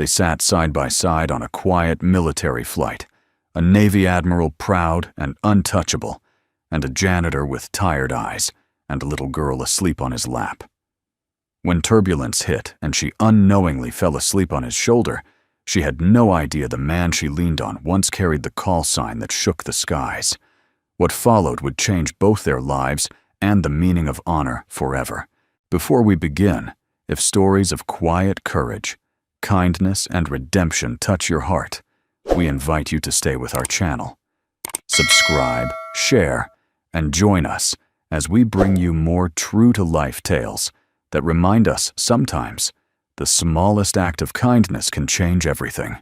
They sat side by side on a quiet military flight, a Navy admiral proud and untouchable, and a janitor with tired eyes and a little girl asleep on his lap. When turbulence hit and she unknowingly fell asleep on his shoulder, she had no idea the man she leaned on once carried the call sign that shook the skies. What followed would change both their lives and the meaning of honor forever. Before we begin, if stories of quiet courage, kindness, and redemption touch your heart, we invite you to stay with our channel. Subscribe, share, and join us as we bring you more true-to-life tales that remind us sometimes the smallest act of kindness can change everything.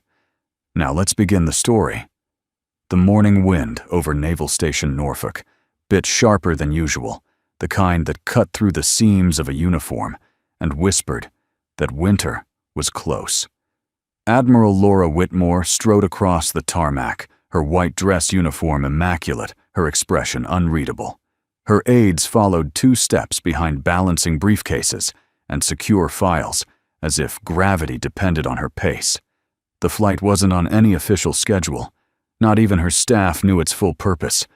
Now let's begin the story. The morning wind over Naval Station Norfolk bit sharper than usual, the kind that cut through the seams of a uniform and whispered that winter was close. Admiral Laura Whitmore strode across the tarmac, her white dress uniform immaculate, her expression unreadable. Her aides followed 2 steps behind balancing briefcases and secure files, as if gravity depended on her pace. The flight wasn't on any official schedule. Not even her staff knew its full purpose.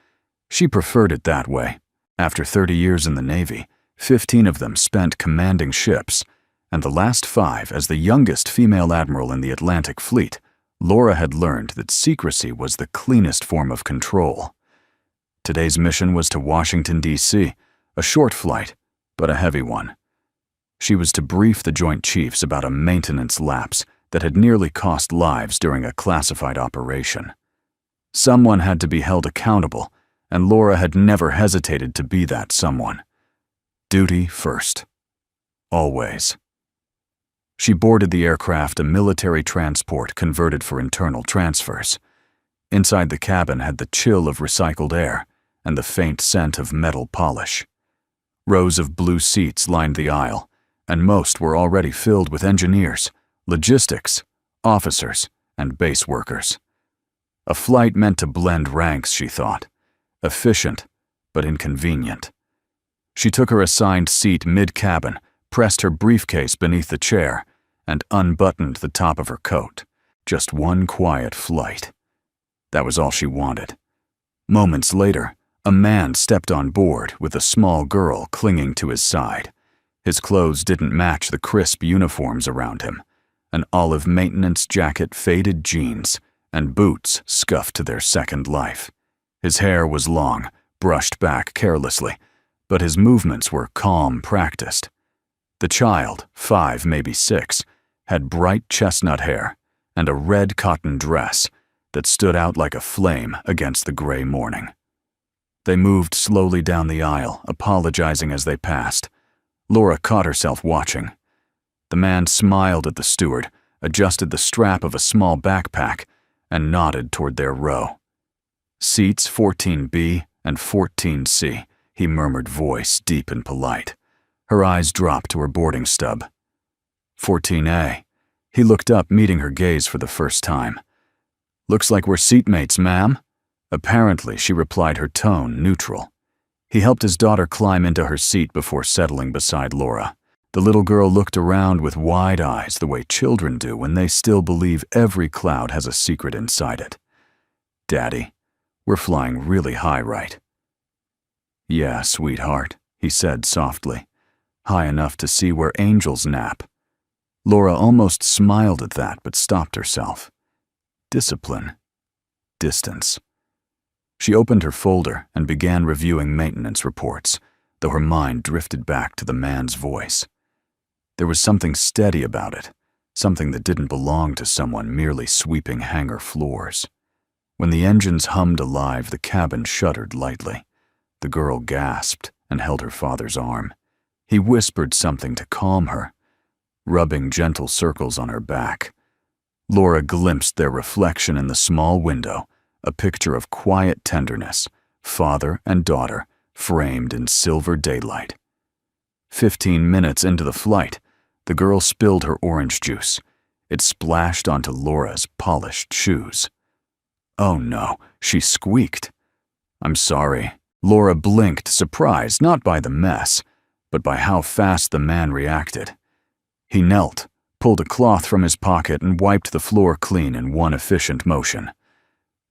She preferred it that way. After 30 years in the Navy, 15 of them spent commanding ships, and the last 5 as the youngest female admiral in the Atlantic Fleet, Laura had learned that secrecy was the cleanest form of control. Today's mission was to Washington, D.C., a short flight, but a heavy one. She was to brief the Joint Chiefs about a maintenance lapse that had nearly cost lives during a classified operation. Someone had to be held accountable, and Laura had never hesitated to be that someone. Duty first. Always. She boarded the aircraft, a military transport converted for internal transfers. Inside the cabin had the chill of recycled air and the faint scent of metal polish. Rows of blue seats lined the aisle, and most were already filled with engineers, logistics, officers, and base workers. A flight meant to blend ranks, she thought. Efficient, but inconvenient. She took her assigned seat mid-cabin, pressed her briefcase beneath the chair, and unbuttoned the top of her coat. Just one quiet flight. That was all she wanted. Moments later, a man stepped on board with a small girl clinging to his side. His clothes didn't match the crisp uniforms around him. An olive maintenance jacket, faded jeans, and boots scuffed to their second life. His hair was long, brushed back carelessly, but his movements were calm, practiced. The child, 5, maybe 6, had bright chestnut hair and a red cotton dress that stood out like a flame against the gray morning. They moved slowly down the aisle, apologizing as they passed. Laura caught herself watching. The man smiled at the steward, adjusted the strap of a small backpack, and nodded toward their row. Seats 14B and 14C, he murmured, voice deep and polite. Her eyes dropped to her boarding stub. 14A. He looked up, meeting her gaze for the first time. Looks like we're seatmates, ma'am. Apparently, she replied, her tone neutral. He helped his daughter climb into her seat before settling beside Laura. The little girl looked around with wide eyes, the way children do when they still believe every cloud has a secret inside it. Daddy, we're flying really high, right? Yeah, sweetheart, he said softly. High enough to see where angels nap. Laura almost smiled at that, but stopped herself. Discipline. Distance. She opened her folder and began reviewing maintenance reports, though her mind drifted back to the man's voice. There was something steady about it, something that didn't belong to someone merely sweeping hangar floors. When the engines hummed alive, the cabin shuddered lightly. The girl gasped and held her father's arm. He whispered something to calm her, rubbing gentle circles on her back. Laura glimpsed their reflection in the small window, a picture of quiet tenderness, father and daughter, framed in silver daylight. 15 minutes into the flight, the girl spilled her orange juice. It splashed onto Laura's polished shoes. Oh no, she squeaked. I'm sorry. Laura blinked, surprised not by the mess, but by how fast the man reacted. He knelt, pulled a cloth from his pocket and wiped the floor clean in one efficient motion.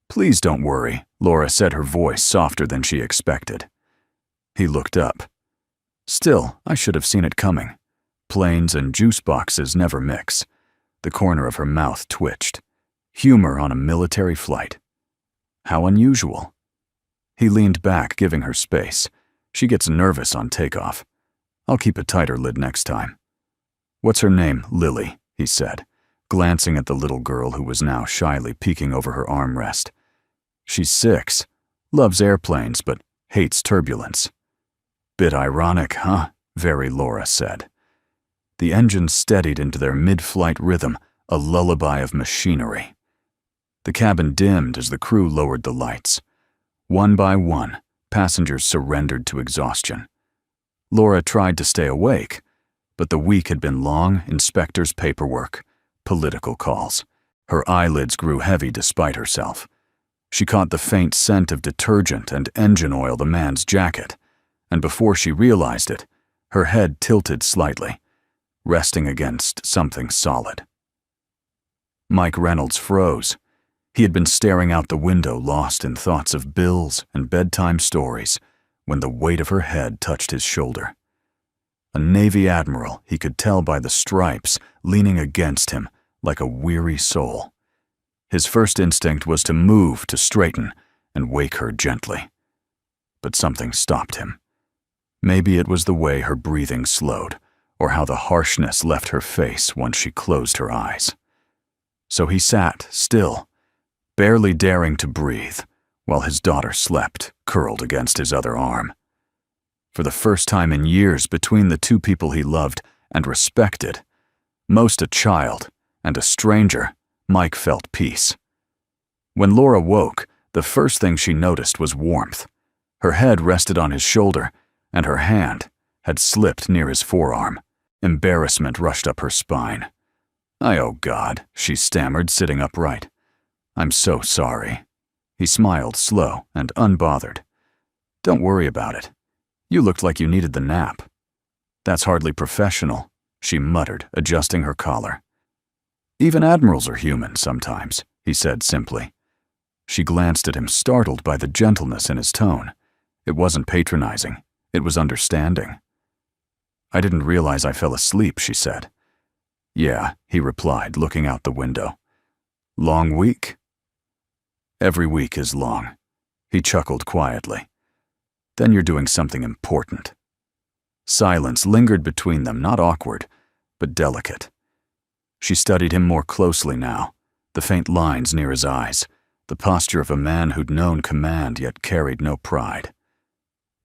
"Please don't worry," Laura said, her voice softer than she expected. He looked up. Still, I should have seen it coming. Planes and juice boxes never mix. The corner of her mouth twitched. Humor on a military flight. How unusual. He leaned back, giving her space. She gets nervous on takeoff. I'll keep a tighter lid next time. "What's her name, Lily?" he said, glancing at the little girl who was now shyly peeking over her armrest. "She's 6, loves airplanes, but hates turbulence." "Bit ironic, huh?" Very Laura said. The engines steadied into their mid-flight rhythm, a lullaby of machinery. The cabin dimmed as the crew lowered the lights. One by one, passengers surrendered to exhaustion. Laura tried to stay awake, but the week had been long: inspectors' paperwork, political calls. Her eyelids grew heavy despite herself. She caught the faint scent of detergent and engine oil the man's jacket, and before she realized it, her head tilted slightly, resting against something solid. Mike Reynolds froze. He had been staring out the window, lost in thoughts of bills and bedtime stories, when the weight of her head touched his shoulder. A Navy Admiral, he could tell by the stripes, leaning against him like a weary soul. His first instinct was to move, to straighten, and wake her gently. But something stopped him. Maybe it was the way her breathing slowed, or how the harshness left her face once she closed her eyes. So he sat, still, barely daring to breathe, while his daughter slept, curled against his other arm. For the first time in years, between the two people he loved and respected, most a child and a stranger, Mike felt peace. When Laura woke, the first thing she noticed was warmth. Her head rested on his shoulder, and her hand had slipped near his forearm. Embarrassment rushed up her spine. "Oh God," she stammered, sitting upright. "I'm so sorry." He smiled, slow and unbothered. "Don't worry about it. You looked like you needed the nap." "That's hardly professional," she muttered, adjusting her collar. "Even admirals are human sometimes," he said simply. She glanced at him, startled by the gentleness in his tone. It wasn't patronizing. It was understanding. "I didn't realize I fell asleep," she said. "Yeah," he replied, looking out the window. "Long week?" "Every week is long." He chuckled quietly. "Then you're doing something important." Silence lingered between them, not awkward, but delicate. She studied him more closely now, the faint lines near his eyes, the posture of a man who'd known command yet carried no pride.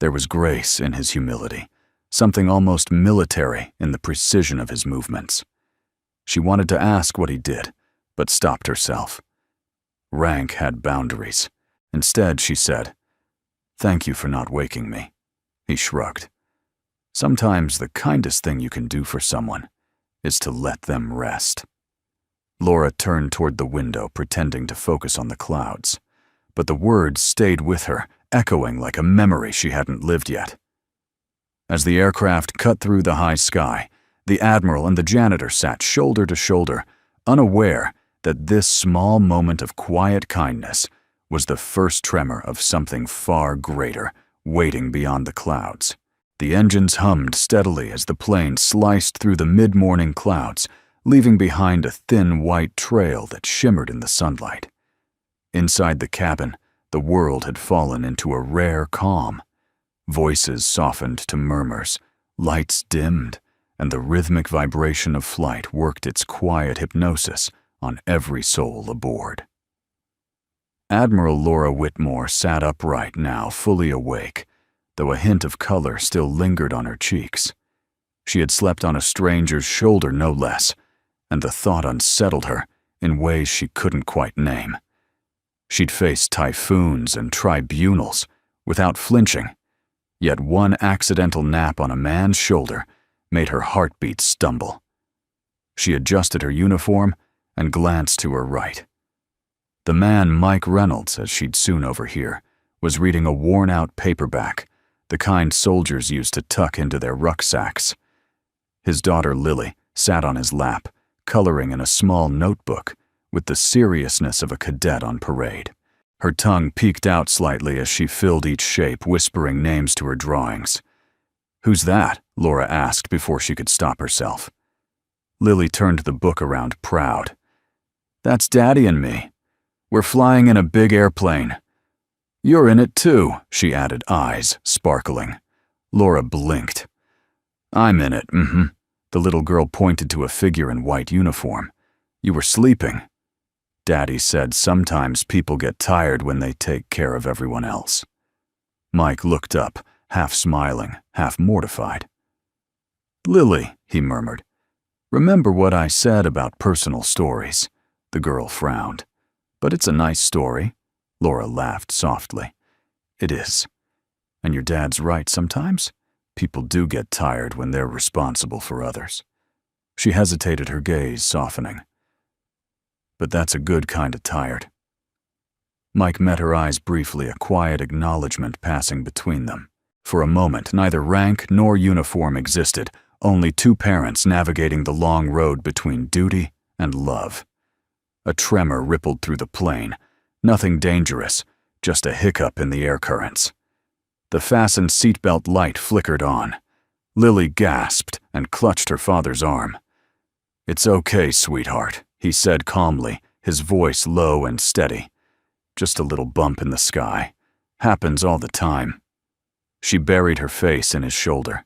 There was grace in his humility, something almost military in the precision of his movements. She wanted to ask what he did, but stopped herself. Rank had boundaries. Instead, she said, "Thank you for not waking me." He shrugged. "Sometimes the kindest thing you can do for someone is to let them rest." Laura turned toward the window, pretending to focus on the clouds, but the words stayed with her, echoing like a memory she hadn't lived yet. As the aircraft cut through the high sky, the Admiral and the Janitor sat shoulder to shoulder, unaware that this small moment of quiet kindness was the first tremor of something far greater, waiting beyond the clouds. The engines hummed steadily as the plane sliced through the mid-morning clouds, leaving behind a thin white trail that shimmered in the sunlight. Inside the cabin, the world had fallen into a rare calm. Voices softened to murmurs, lights dimmed, and the rhythmic vibration of flight worked its quiet hypnosis on every soul aboard. Admiral Laura Whitmore sat upright now, fully awake, though a hint of color still lingered on her cheeks. She had slept on a stranger's shoulder, no less, and the thought unsettled her in ways she couldn't quite name. She'd faced typhoons and tribunals without flinching, yet one accidental nap on a man's shoulder made her heartbeat stumble. She adjusted her uniform and glanced to her right. The man, Mike Reynolds, as she'd soon overhear, was reading a worn-out paperback, the kind soldiers used to tuck into their rucksacks. His daughter, Lily, sat on his lap, coloring in a small notebook with the seriousness of a cadet on parade. Her tongue peeked out slightly as she filled each shape, whispering names to her drawings. "Who's that?" Laura asked before she could stop herself. Lily turned the book around proud. "That's Daddy and me. We're flying in a big airplane." "You're in it too," she added, eyes sparkling. Laura blinked. "I'm in it, The little girl pointed to a figure in white uniform. "You were sleeping." Daddy said sometimes people get tired when they take care of everyone else. Mike looked up, half smiling, half mortified. "Lily," he murmured, "remember what I said about personal stories?" The girl frowned. "But it's a nice story." Laura laughed softly. "It is. And your dad's right sometimes. People do get tired when they're responsible for others." She hesitated, her gaze softening. "But that's a good kind of tired." Mike met her eyes briefly, a quiet acknowledgement passing between them. For a moment, neither rank nor uniform existed, only two parents navigating the long road between duty and love. A tremor rippled through the plane. Nothing dangerous, just a hiccup in the air currents. The fastened seatbelt light flickered on. Lily gasped and clutched her father's arm. "It's okay, sweetheart," he said calmly, his voice low and steady. "Just a little bump in the sky. Happens all the time." She buried her face in his shoulder.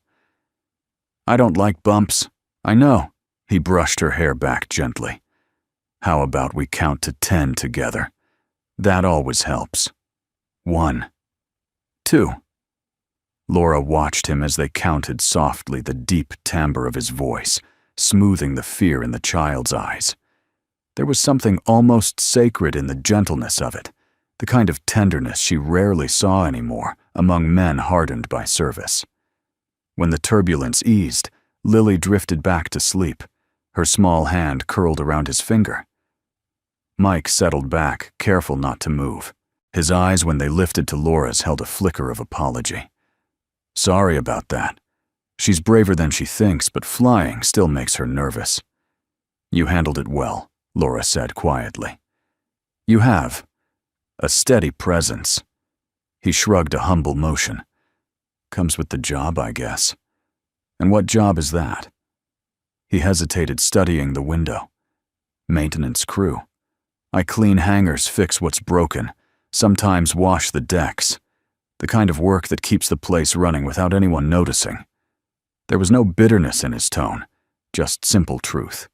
"I don't like bumps. I know." He brushed her hair back gently. "How about we count to 10 together? That always helps. 1, 2. Laura watched him as they counted softly, the deep timbre of his voice, smoothing the fear in the child's eyes. There was something almost sacred in the gentleness of it, the kind of tenderness she rarely saw anymore among men hardened by service. When the turbulence eased, Lily drifted back to sleep, her small hand curled around his finger. Mike settled back, careful not to move. His eyes, when they lifted to Laura's, held a flicker of apology. "Sorry about that. She's braver than she thinks, but flying still makes her nervous." "You handled it well," Laura said quietly. "You have. A steady presence." He shrugged a humble motion. "Comes with the job, I guess." "And what job is that?" He hesitated, studying the window. "Maintenance crew. I clean hangars, fix what's broken, sometimes wash the decks. The kind of work that keeps the place running without anyone noticing." There was no bitterness in his tone, just simple truth.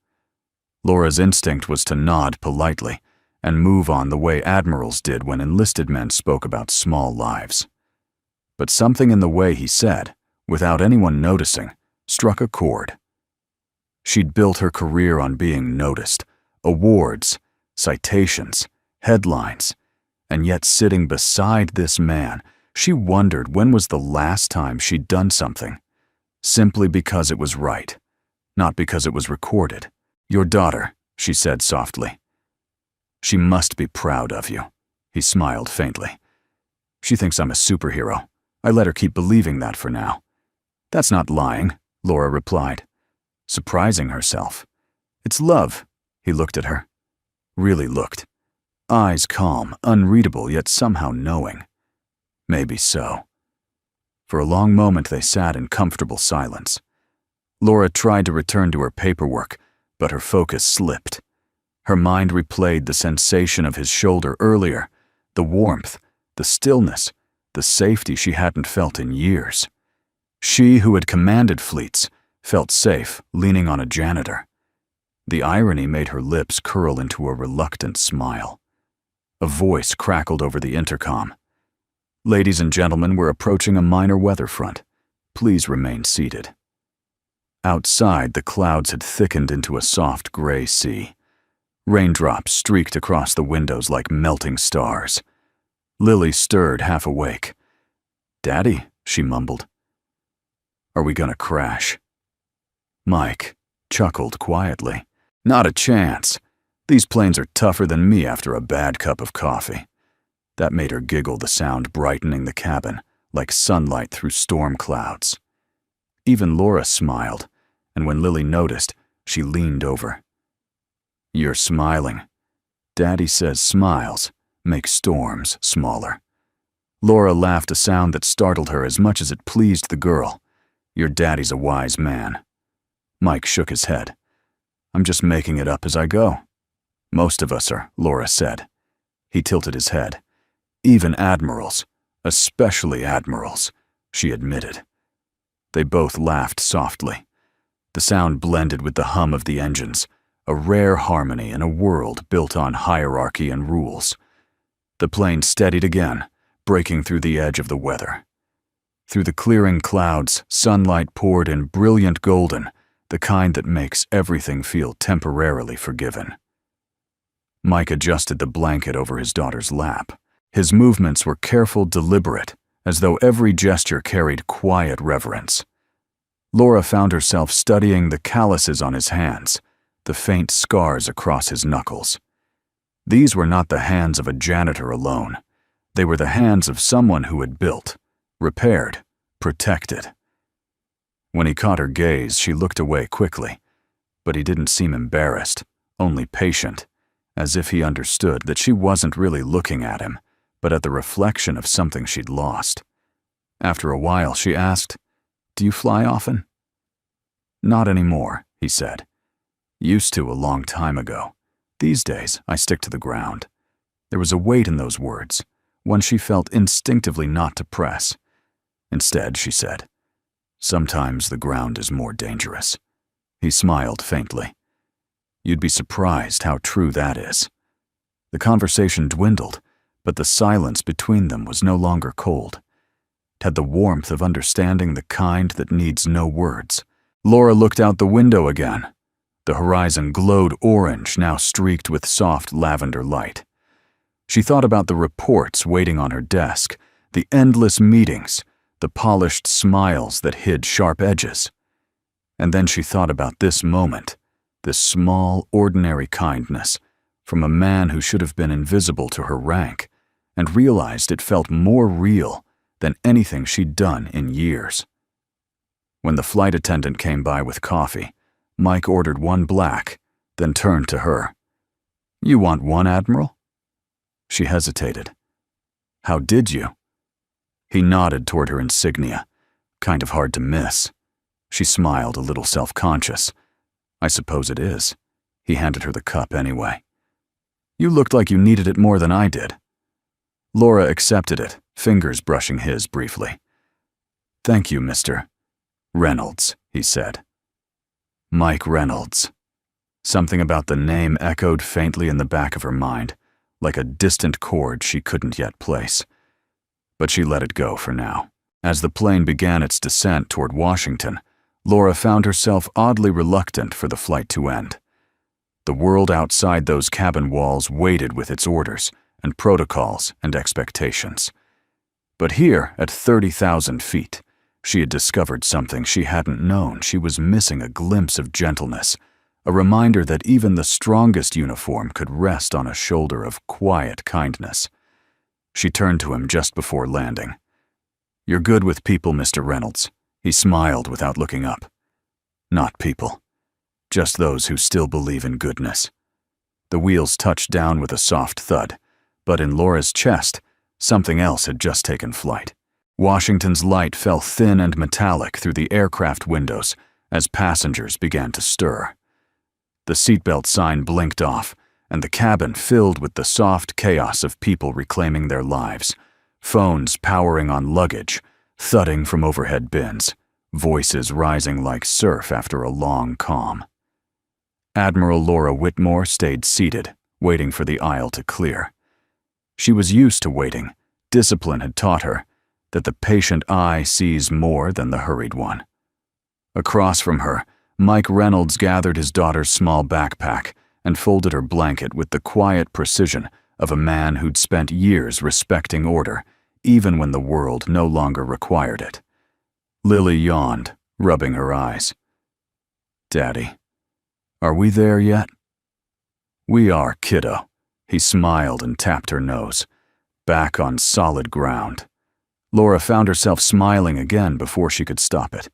Laura's instinct was to nod politely and move on the way admirals did when enlisted men spoke about small lives. But something in the way he said, without anyone noticing, struck a chord. She'd built her career on being noticed, awards, citations, headlines, and yet sitting beside this man, she wondered when was the last time she'd done something, simply because it was right, not because it was recorded. "Your daughter," she said softly. "She must be proud of you." He smiled faintly. "She thinks I'm a superhero. I let her keep believing that for now." "That's not lying," Laura replied, surprising herself. "It's love." He looked at her. Really looked. Eyes calm, unreadable, yet somehow knowing. Maybe so. For a long moment they sat in comfortable silence. Laura tried to return to her paperwork, but her focus slipped. Her mind replayed the sensation of his shoulder earlier, the warmth, the stillness, the safety she hadn't felt in years. She, who had commanded fleets, felt safe leaning on a janitor. The irony made her lips curl into a reluctant smile. A voice crackled over the intercom. "Ladies and gentlemen, we're approaching a minor weather front. Please remain seated." Outside, the clouds had thickened into a soft gray sea. Raindrops streaked across the windows like melting stars. Lily stirred, half awake. "Daddy," she mumbled. "Are we gonna crash?" Mike chuckled quietly. "Not a chance. These planes are tougher than me after a bad cup of coffee." That made her giggle, the sound brightening the cabin, like sunlight through storm clouds. Even Laura smiled, and when Lily noticed, she leaned over. You're smiling. Daddy says smiles make storms smaller. Laura laughed, a sound that startled her as much as it pleased the girl. Your daddy's a wise man. Mike shook his head. I'm just making it up as I go. Most of us are, Laura said. He tilted his head. Even admirals, especially admirals, she admitted. They both laughed softly. The sound blended with the hum of the engines, a rare harmony in a world built on hierarchy and rules. The plane steadied again, breaking through the edge of the weather. Through the clearing clouds, sunlight poured in brilliant golden, the kind that makes everything feel temporarily forgiven. Mike adjusted the blanket over his daughter's lap. His movements were careful, deliberate, as though every gesture carried quiet reverence. Laura found herself studying the calluses on his hands, the faint scars across his knuckles. These were not the hands of a janitor alone. They were the hands of someone who had built, repaired, protected. When he caught her gaze, she looked away quickly, but he didn't seem embarrassed, only patient, as if he understood that she wasn't really looking at him, but at the reflection of something she'd lost. After a while, she asked, "Do you fly often?" "Not anymore," he said. "Used to a long time ago. These days, I stick to the ground." There was a weight in those words, one she felt instinctively not to press. Instead, she said, "Sometimes the ground is more dangerous." He smiled faintly. "You'd be surprised how true that is." The conversation dwindled, but the silence between them was no longer cold. It had the warmth of understanding, the kind that needs no words. Laura looked out the window again. The horizon glowed orange, now streaked with soft lavender light. She thought about the reports waiting on her desk, the endless meetings, the polished smiles that hid sharp edges. And then she thought about this moment, this small, ordinary kindness from a man who should have been invisible to her rank, and realized it felt more real than anything she'd done in years. When the flight attendant came by with coffee, Mike ordered one black, then turned to her. "You want one, Admiral?" She hesitated. "How did you?" He nodded toward her insignia, kind of hard to miss. She smiled, a little self-conscious. "I suppose it is." He handed her the cup anyway. "You looked like you needed it more than I did." Laura accepted it, fingers brushing his briefly. "Thank you, Mr. Reynolds," he said. Mike Reynolds. Something about the name echoed faintly in the back of her mind, like a distant chord she couldn't yet place. But she let it go for now. As the plane began its descent toward Washington, Laura found herself oddly reluctant for the flight to end. The world outside those cabin walls waited with its orders and protocols and expectations. But here, at 30,000 feet, she had discovered something she hadn't known. She was missing a glimpse of gentleness, a reminder that even the strongest uniform could rest on a shoulder of quiet kindness. She turned to him just before landing. "You're good with people, Mr. Reynolds." He smiled without looking up. "Not people. Just those who still believe in goodness." The wheels touched down with a soft thud, but in Laura's chest, something else had just taken flight. Washington's light fell thin and metallic through the aircraft windows as passengers began to stir. The seatbelt sign blinked off, and the cabin filled with the soft chaos of people reclaiming their lives, phones powering on luggage, thudding from overhead bins, voices rising like surf after a long calm. Admiral Laura Whitmore stayed seated, waiting for the aisle to clear. She was used to waiting. Discipline had taught her that the patient eye sees more than the hurried one. Across from her, Mike Reynolds gathered his daughter's small backpack and folded her blanket with the quiet precision of a man who'd spent years respecting order, even when the world no longer required it. Lily yawned, rubbing her eyes. "Daddy, are we there yet?" "We are, kiddo." He smiled and tapped her nose. Back on solid ground. Laura found herself smiling again before she could stop it.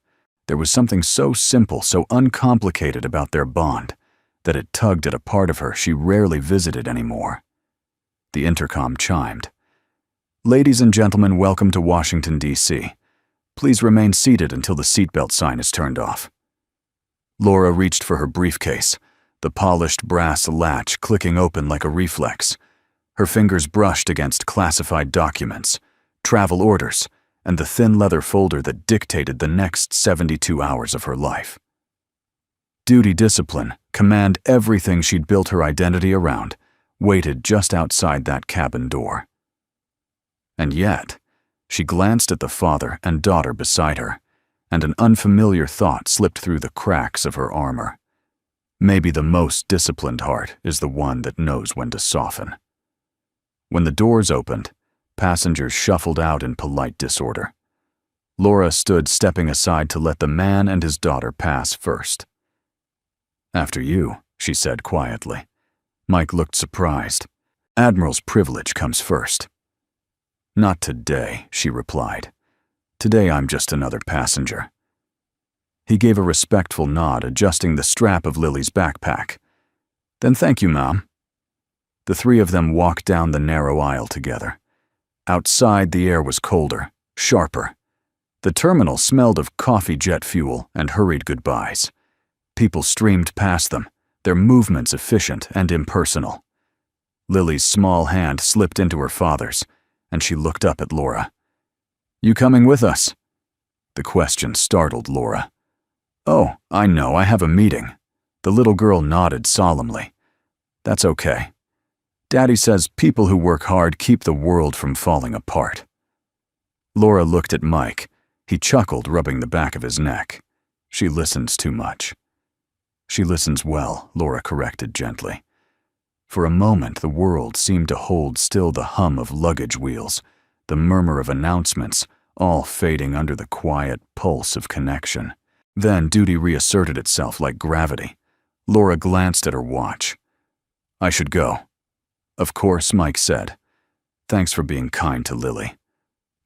There was something so simple, so uncomplicated about their bond. that it tugged at a part of her she rarely visited anymore. The intercom chimed. "Ladies and gentlemen, welcome to Washington, D.C. Please remain seated until the seatbelt sign is turned off." Laura reached for her briefcase, the polished brass latch clicking open like a reflex. Her fingers brushed against classified documents, travel orders, and the thin leather folder that dictated the next 72 hours of her life. Duty discipline, command everything she'd built her identity around, waited just outside that cabin door. And yet, she glanced at the father and daughter beside her, and an unfamiliar thought slipped through the cracks of her armor. Maybe the most disciplined heart is the one that knows when to soften. When the doors opened, passengers shuffled out in polite disorder. Laura stood stepping aside to let the man and his daughter pass first. "After you," she said quietly. Mike looked surprised. "Admiral's privilege comes first." "Not today," she replied. "Today I'm just another passenger." He gave a respectful nod, adjusting the strap of Lily's backpack. "Then thank you, Mom." The three of them walked down the narrow aisle together. Outside, the air was colder, sharper. The terminal smelled of coffee jet fuel and hurried goodbyes. People streamed past them, their movements efficient and impersonal. Lily's small hand slipped into her father's, and she looked up at Laura. "You coming with us?" The question startled Laura. "Oh, I know, I have a meeting." The little girl nodded solemnly. "That's okay. Daddy says people who work hard keep the world from falling apart." Laura looked at Mike. He chuckled, rubbing the back of his neck. "She listens too much." "She listens well," Laura corrected gently. For a moment, the world seemed to hold still, the hum of luggage wheels, the murmur of announcements, all fading under the quiet pulse of connection. Then duty reasserted itself like gravity. Laura glanced at her watch. "I should go." "Of course," Mike said. "Thanks for being kind to Lily."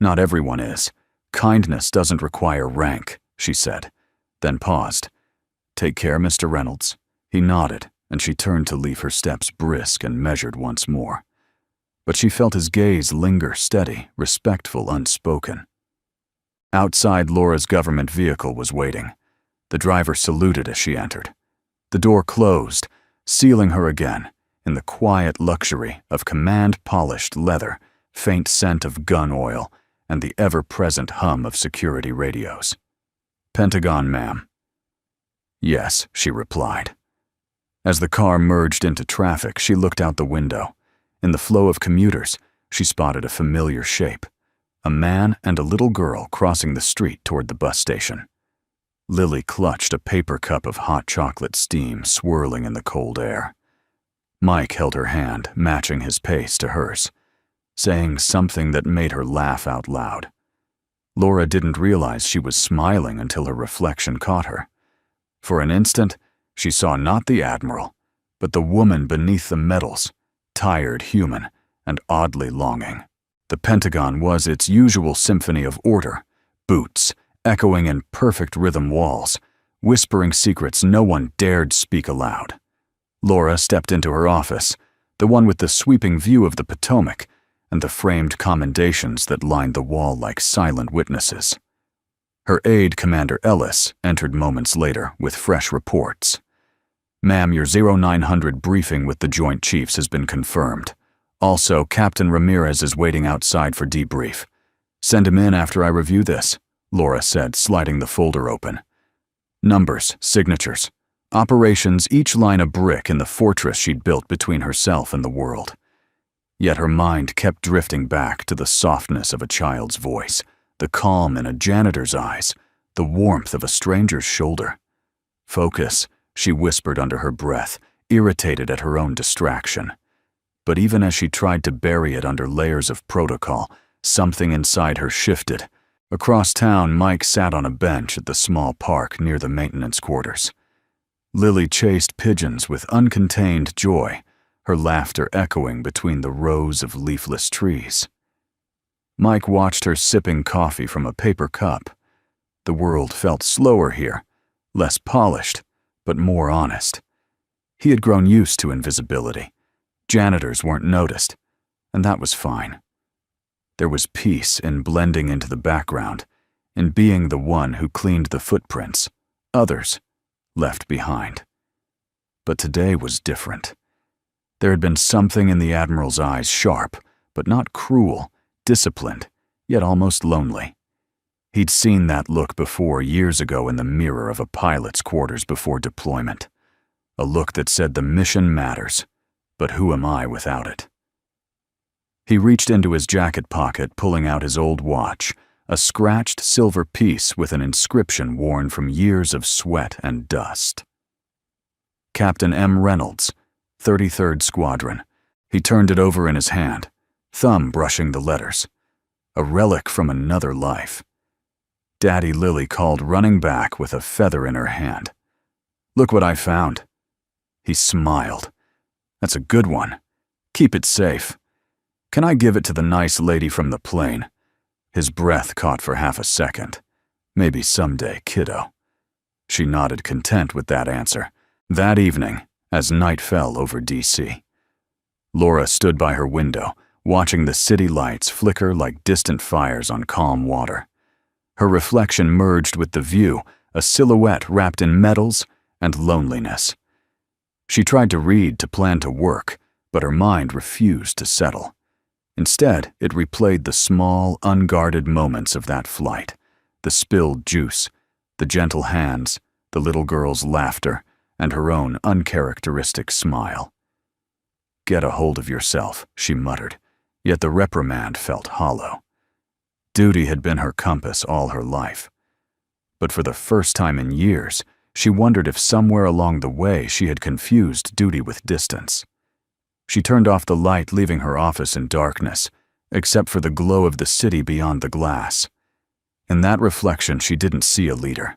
"Not everyone is. Kindness doesn't require rank," she said, then paused. "Take care, Mr. Reynolds." He nodded, and she turned to leave her steps brisk and measured once more. But she felt his gaze linger steady, respectful, unspoken. Outside, Laura's government vehicle was waiting. The driver saluted as she entered. The door closed, sealing her again, in the quiet luxury of command-polished leather, faint scent of gun oil, and the ever-present hum of security radios. "Pentagon, ma'am." "Yes," she replied. As the car merged into traffic, she looked out the window. In the flow of commuters, she spotted a familiar shape. A man and a little girl crossing the street toward the bus station. Lily clutched a paper cup of hot chocolate steam swirling in the cold air. Mike held her hand, matching his pace to hers, saying something that made her laugh out loud. Laura didn't realize she was smiling until her reflection caught her. For an instant, she saw not the Admiral, but the woman beneath the medals, tired, human, and oddly longing. The Pentagon was its usual symphony of order, boots, echoing in perfect rhythm walls, whispering secrets no one dared speak aloud. Laura stepped into her office, the one with the sweeping view of the Potomac and the framed commendations that lined the wall like silent witnesses. Her aide, Commander Ellis, entered moments later with fresh reports. "Ma'am, your 0900 briefing with the Joint Chiefs has been confirmed. Also, Captain Ramirez is waiting outside for debrief. Send him in after I review this," Laura said, sliding the folder open. Numbers, signatures, operations, each line a brick in the fortress she'd built between herself and the world. Yet her mind kept drifting back to the softness of a child's voice, the calm in a janitor's eyes, the warmth of a stranger's shoulder. "Focus," she whispered under her breath, irritated at her own distraction. But even as she tried to bury it under layers of protocol, something inside her shifted. Across town, Mike sat on a bench at the small park near the maintenance quarters. Lily chased pigeons with uncontained joy, her laughter echoing between the rows of leafless trees. Mike watched her sipping coffee from a paper cup. The world felt slower here, less polished, but more honest. He had grown used to invisibility. Janitors weren't noticed, and that was fine. There was peace in blending into the background, in being the one who cleaned the footprints, others left behind. But today was different. There had been something in the Admiral's eyes, sharp, but not cruel, disciplined, yet almost lonely. He'd seen that look before years ago in the mirror of a pilot's quarters before deployment. A look that said the mission matters, but who am I without it? He reached into his jacket pocket, pulling out his old watch, a scratched silver piece with an inscription worn from years of sweat and dust. Captain M. Reynolds, 33rd Squadron. He turned it over in his hand, thumb brushing the letters. A relic from another life. Daddy Lily called running back with a feather in her hand. "Look what I found." He smiled. "That's a good one. Keep it safe. Can I give it to the nice lady from the plane?" His breath caught for half a second. "Maybe someday, kiddo." She nodded, content with that answer. That evening, as night fell over D.C., Laura stood by her window, watching the city lights flicker like distant fires on calm water. Her reflection merged with the view, a silhouette wrapped in metals and loneliness. She tried to read, to plan to work, but her mind refused to settle. Instead, it replayed the small, unguarded moments of that flight, the spilled juice, the gentle hands, the little girl's laughter, and her own uncharacteristic smile. "Get a hold of yourself," she muttered, yet the reprimand felt hollow. Duty had been her compass all her life. But for the first time in years, she wondered if somewhere along the way she had confused duty with distance. She turned off the light, leaving her office in darkness, except for the glow of the city beyond the glass. In that reflection, she didn't see a leader.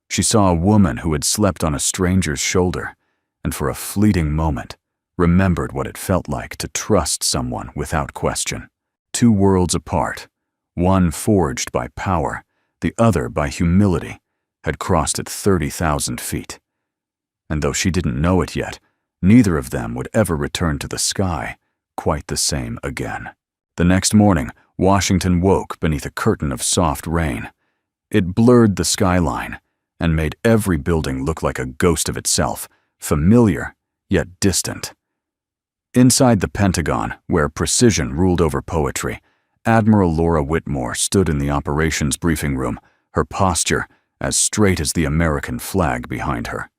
She saw a woman who had slept on a stranger's shoulder, and for a fleeting moment, remembered what it felt like to trust someone without question. Two worlds apart, one forged by power, the other by humility, had crossed at 30,000 feet. And though she didn't know it yet, neither of them would ever return to the sky quite the same again. The next morning, Washington woke beneath a curtain of soft rain. It blurred the skyline and made every building look like a ghost of itself, familiar yet distant. Inside the Pentagon, where precision ruled over poetry, Admiral Laura Whitmore stood in the operations briefing room, her posture as straight as the American flag behind her.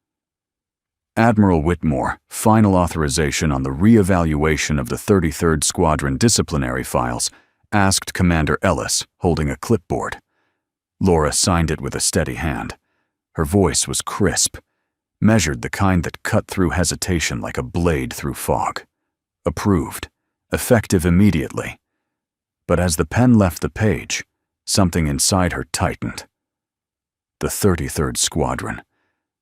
Admiral Whitmore, final authorization on the re-evaluation of the 33rd Squadron disciplinary files, asked Commander Ellis, holding a clipboard. Laura signed it with a steady hand. Her voice was crisp, measured, the kind that cut through hesitation like a blade through fog. Approved, effective immediately. But as the pen left the page, something inside her tightened. The 33rd Squadron.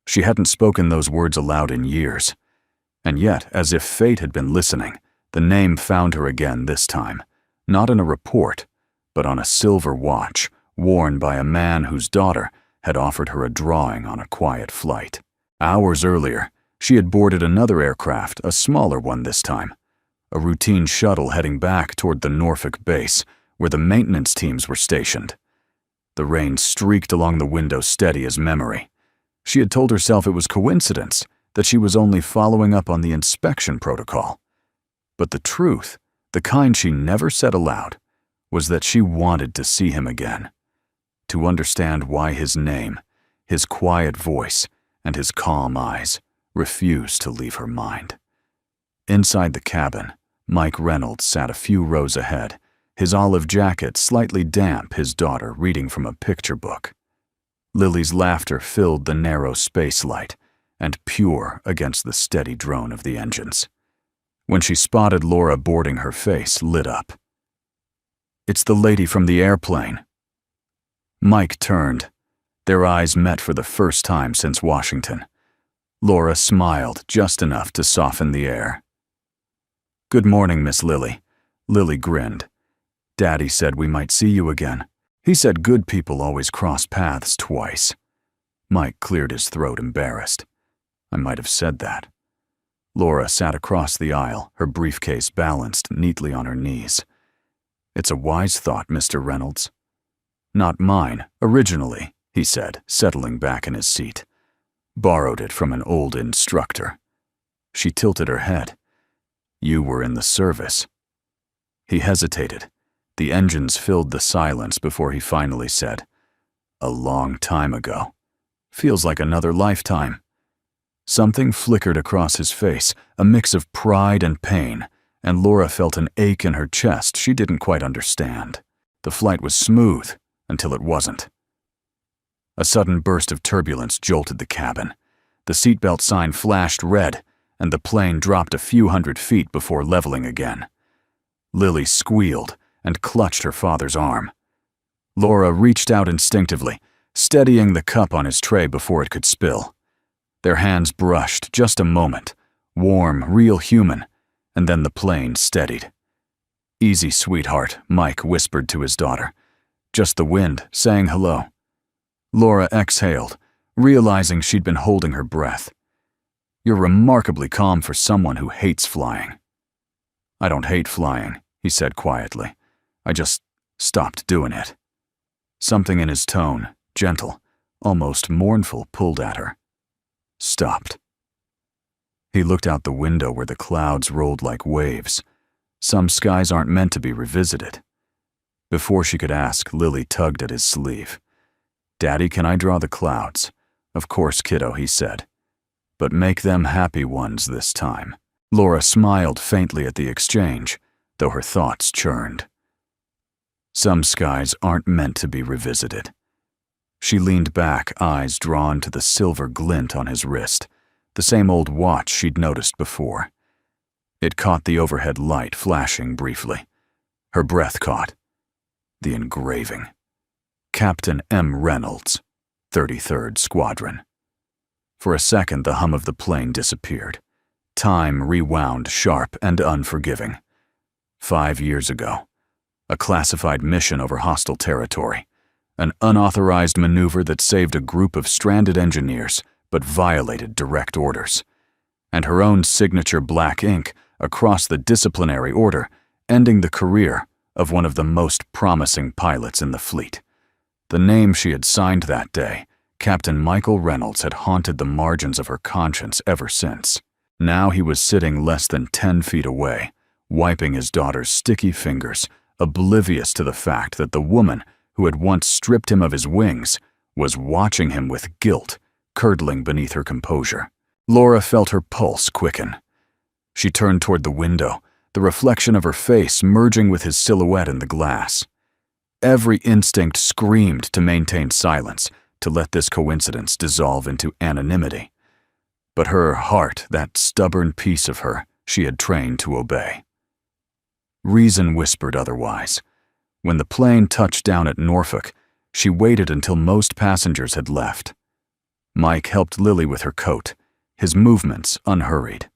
She hadn't spoken those words aloud in years. And yet, as if fate had been listening, the name found her again this time, not in a report, but on a silver watch worn by a man whose daughter had offered her a drawing on a quiet flight. Hours earlier, she had boarded another aircraft, a smaller one this time, a routine shuttle heading back toward the Norfolk base, where the maintenance teams were stationed. The rain streaked along the window, steady as memory. She had told herself it was coincidence, that she was only following up on the inspection protocol. But the truth, the kind she never said aloud, was that she wanted to see him again, to understand why his name, his quiet voice, and his calm eyes refused to leave her mind. Inside the cabin, Mike Reynolds sat a few rows ahead, his olive jacket slightly damp, his daughter reading from a picture book. Lily's laughter filled the narrow space light, and pure against the steady drone of the engines. When she spotted Laura boarding, her face lit up. "It's the lady from the airplane." Mike turned. Their eyes met for the first time since Washington. Laura smiled just enough to soften the air. "Good morning, Miss Lily." Lily grinned. "Daddy said we might see you again. He said good people always cross paths twice." Mike cleared his throat, embarrassed. "I might have said that." Laura sat across the aisle, her briefcase balanced neatly on her knees. "It's a wise thought, Mr. Reynolds." "Not mine, originally," he said, settling back in his seat. "Borrowed it from an old instructor." She tilted her head. "You were in the service." He hesitated. The engines filled the silence before he finally said, "A long time ago. Feels like another lifetime." Something flickered across his face, a mix of pride and pain, and Laura felt an ache in her chest she didn't quite understand. The flight was smooth until it wasn't. A sudden burst of turbulence jolted the cabin. The seatbelt sign flashed red, and the plane dropped a few hundred feet before leveling again. Lily squealed and clutched her father's arm. Laura reached out instinctively, steadying the cup on his tray before it could spill. Their hands brushed just a moment, warm, real human, and then the plane steadied. "Easy, sweetheart," Mike whispered to his daughter. "Just the wind, saying hello." Laura exhaled, realizing she'd been holding her breath. "You're remarkably calm for someone who hates flying." "I don't hate flying," he said quietly. "I just stopped doing it." Something in his tone, gentle, almost mournful, pulled at her. "Stopped." He looked out the window where the clouds rolled like waves. Some skies aren't meant to be revisited. Before she could ask, Lily tugged at his sleeve. "Daddy, can I draw the clouds?" "Of course, kiddo," he said. "But make them happy ones this time." Laura smiled faintly at the exchange, though her thoughts churned. Some skies aren't meant to be revisited. She leaned back, eyes drawn to the silver glint on his wrist, the same old watch she'd noticed before. It caught the overhead light flashing briefly. Her breath caught. The engraving. Captain M. Reynolds, 33rd Squadron. For a second, the hum of the plane disappeared. Time rewound sharp and unforgiving. 5 years ago. A classified mission over hostile territory. An unauthorized maneuver that saved a group of stranded engineers but violated direct orders. And her own signature black ink across the disciplinary order, ending the career of one of the most promising pilots in the fleet. The name she had signed that day, Captain Michael Reynolds, had haunted the margins of her conscience ever since. Now he was sitting less than 10 feet away, wiping his daughter's sticky fingers, oblivious to the fact that the woman who had once stripped him of his wings was watching him with guilt curdling beneath her composure. Laura felt her pulse quicken. She turned toward the window, the reflection of her face merging with his silhouette in the glass. Every instinct screamed to maintain silence, to let this coincidence dissolve into anonymity. But her heart, that stubborn piece of her, she had trained to obey. Reason whispered otherwise. When the plane touched down at Norfolk, she waited until most passengers had left. Mike helped Lily with her coat, his movements unhurried.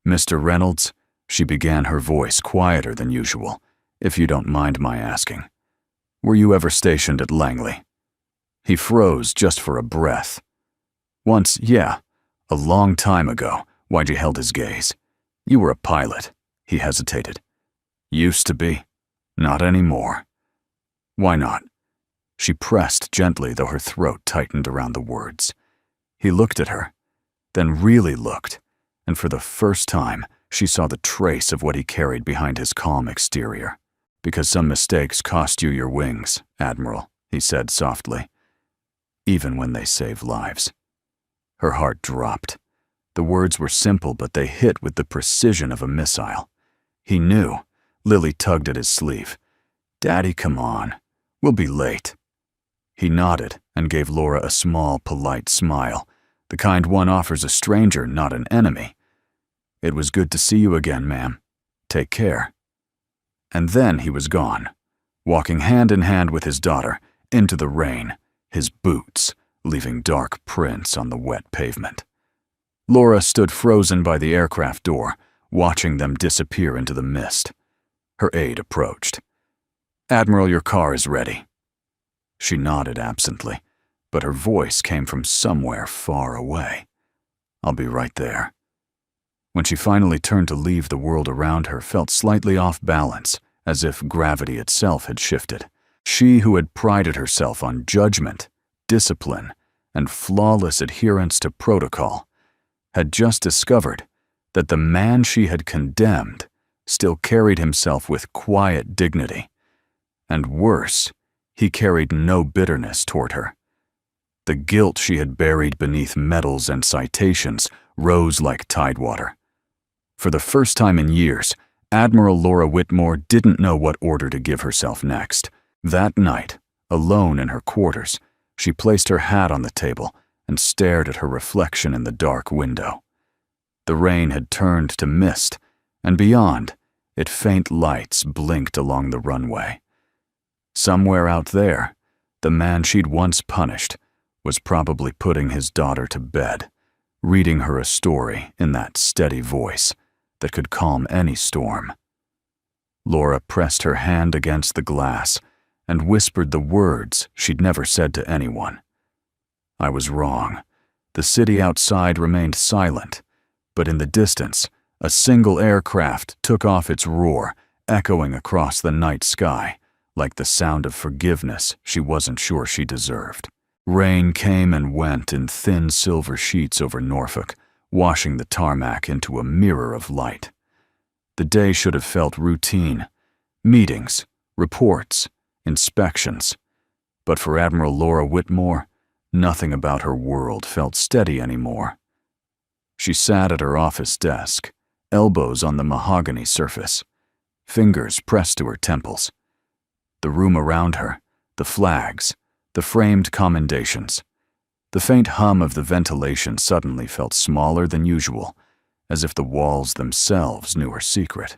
"Mr. Reynolds," she began, her voice quieter than usual, "if you don't mind my asking. Were you ever stationed at Langley?" He froze just for a breath. "Once, yeah. A long time ago." Why'd you held his gaze. "You were a pilot." He hesitated. "Used to be. Not anymore." "Why not?" She pressed gently, though her throat tightened around the words. He looked at her, then really looked, and for the first time, she saw the trace of what he carried behind his calm exterior. "Because some mistakes cost you your wings, Admiral," he said softly. "Even when they save lives." Her heart dropped. The words were simple, but they hit with the precision of a missile. He knew. Lily tugged at his sleeve. "Daddy, come on. We'll be late." He nodded and gave Laura a small, polite smile, the kind one offers a stranger, not an enemy. "It was good to see you again, ma'am. Take care." And then he was gone, walking hand in hand with his daughter into the rain, his boots leaving dark prints on the wet pavement. Laura stood frozen by the aircraft door, watching them disappear into the mist. Her aide approached. "Admiral, your car is ready." She nodded absently, but her voice came from somewhere far away. "I'll be right there." When she finally turned to leave, the world around her felt slightly off balance, as if gravity itself had shifted. She who had prided herself on judgment, discipline, and flawless adherence to protocol had just discovered that the man she had condemned still carried himself with quiet dignity. And worse, he carried no bitterness toward her. The guilt she had buried beneath medals and citations rose like tidewater. For the first time in years, Admiral Laura Whitmore didn't know what order to give herself next. That night, alone in her quarters, she placed her hat on the table and stared at her reflection in the dark window. The rain had turned to mist, and beyond it, faint lights blinked along the runway. Somewhere out there, the man she'd once punished was probably putting his daughter to bed, reading her a story in that steady voice that could calm any storm. Laura pressed her hand against the glass and whispered the words she'd never said to anyone. I was wrong. The city outside remained silent, but in the distance, a single aircraft took off its roar, echoing across the night sky, like the sound of forgiveness she wasn't sure she deserved. Rain came and went in thin silver sheets over Norfolk, washing the tarmac into a mirror of light. The day should have felt routine. Meetings, reports, inspections. But for Admiral Laura Whitmore, nothing about her world felt steady anymore. She sat at her office desk, elbows on the mahogany surface, fingers pressed to her temples. The room around her, the flags, the framed commendations. The faint hum of the ventilation suddenly felt smaller than usual, as if the walls themselves knew her secret.